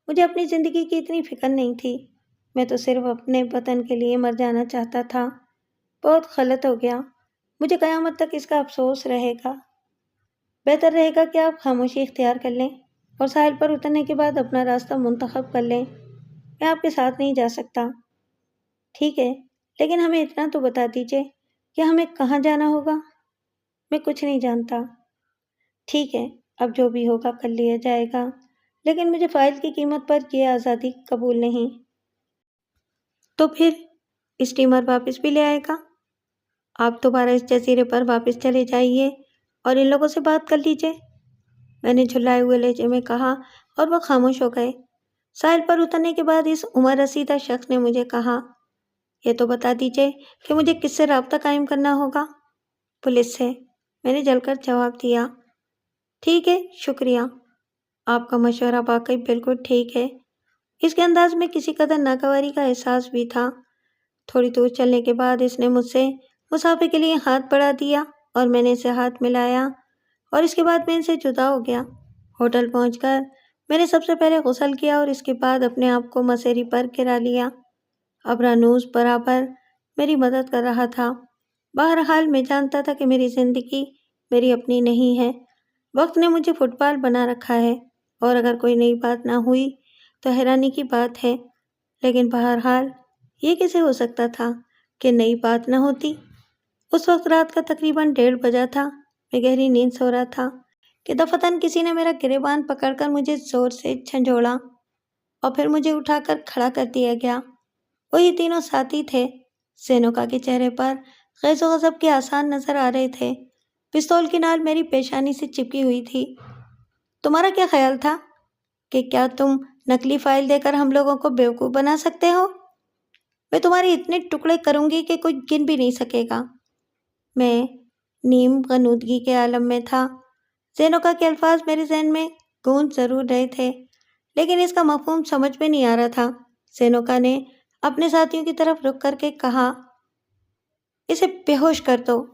مجھے اپنی زندگی کی اتنی فکر نہیں تھی۔ میں تو صرف اپنے وطن کے لیے مر جانا چاہتا تھا۔ بہت غلط ہو گیا۔ مجھے قیامت تک اس کا افسوس رہے گا۔ بہتر رہے گا کہ آپ خاموشی اختیار کر لیں اور ساحل پر اترنے کے بعد اپنا راستہ منتخب کر لیں۔ میں آپ کے ساتھ نہیں جا سکتا۔ ٹھیک ہے، لیکن ہمیں اتنا تو بتا دیجیے کہ ہمیں کہاں جانا ہوگا۔ میں کچھ نہیں جانتا۔ ٹھیک ہے، اب جو بھی ہوگا کر لیا جائے گا، لیکن مجھے فائل کی قیمت پر یہ آزادی قبول نہیں۔ تو پھر اسٹیمر واپس بھی لے آئے گا؟ آپ دوبارہ اس جزیرے پر واپس چلے جائیے اور ان لوگوں سے بات کر لیجیے، میں نے جھلائے ہوئے لہجے میں کہا اور وہ خاموش ہو گئے۔ ساحل پر اترنے کے بعد اس عمر رسیدہ شخص نے مجھے کہا، یہ تو بتا دیجیے کہ مجھے کس سے رابطہ قائم کرنا ہوگا؟ پولیس سے، میں نے جل کر جواب دیا۔ ٹھیک ہے، شکریہ۔ آپ کا مشورہ واقعی بالکل ٹھیک ہے۔ اس کے انداز میں کسی قدر ناگواری کا احساس بھی تھا۔ تھوڑی دور چلنے کے بعد اس نے مجھ سے مسافے کے لیے ہاتھ بڑھا دیا اور میں نے اسے ہاتھ ملایا اور اس کے بعد میں ان سے جدا ہو گیا۔ ہوٹل پہنچ کر میں نے سب سے پہلے غسل کیا اور اس کے بعد اپنے آپ کو مسیری پر گرا لیا۔ ابرانوس برابر میری مدد کر رہا تھا۔ بہرحال میں جانتا تھا کہ میری زندگی میری اپنی نہیں ہے۔ وقت نے مجھے فٹ بال بنا رکھا ہے اور اگر کوئی نئی بات نہ ہوئی تو حیرانی کی بات ہے، لیکن بہرحال یہ کیسے ہو سکتا تھا کہ نئی بات نہ ہوتی؟ اس وقت رات کا تقریباً 1:30 بجا تھا۔ میں گہری نیند سو رہا تھا کہ دفتن کسی نے میرا گریبان پکڑ کر مجھے زور سے جھنجھوڑا اور پھر مجھے اٹھا کر کھڑا کر دیا گیا۔ وہی تینوں ساتھی تھے۔ زینوکا کے چہرے پر غیظ و غضب کے آثار نظر آ رہے تھے۔ پستول کی نال میری پیشانی سے چپکی ہوئی تھی۔ تمہارا کیا خیال تھا کہ کیا تم نقلی فائل دے کر ہم لوگوں کو بیوقوف بنا سکتے ہو؟ میں تمہارے اتنے ٹکڑے کروں گی کہ کوئی گن بھی نہیں سکے گا۔ میں نیم غنودگی کے عالم میں تھا۔ زینوکا کے الفاظ میرے ذہن میں گونج ضرور رہے تھے، لیکن اس کا مفہوم سمجھ میں نہیں آ رہا تھا۔ زینوکا نے اپنے ساتھیوں کی طرف رک کر کے کہا، اسے بے ہوش کر دو۔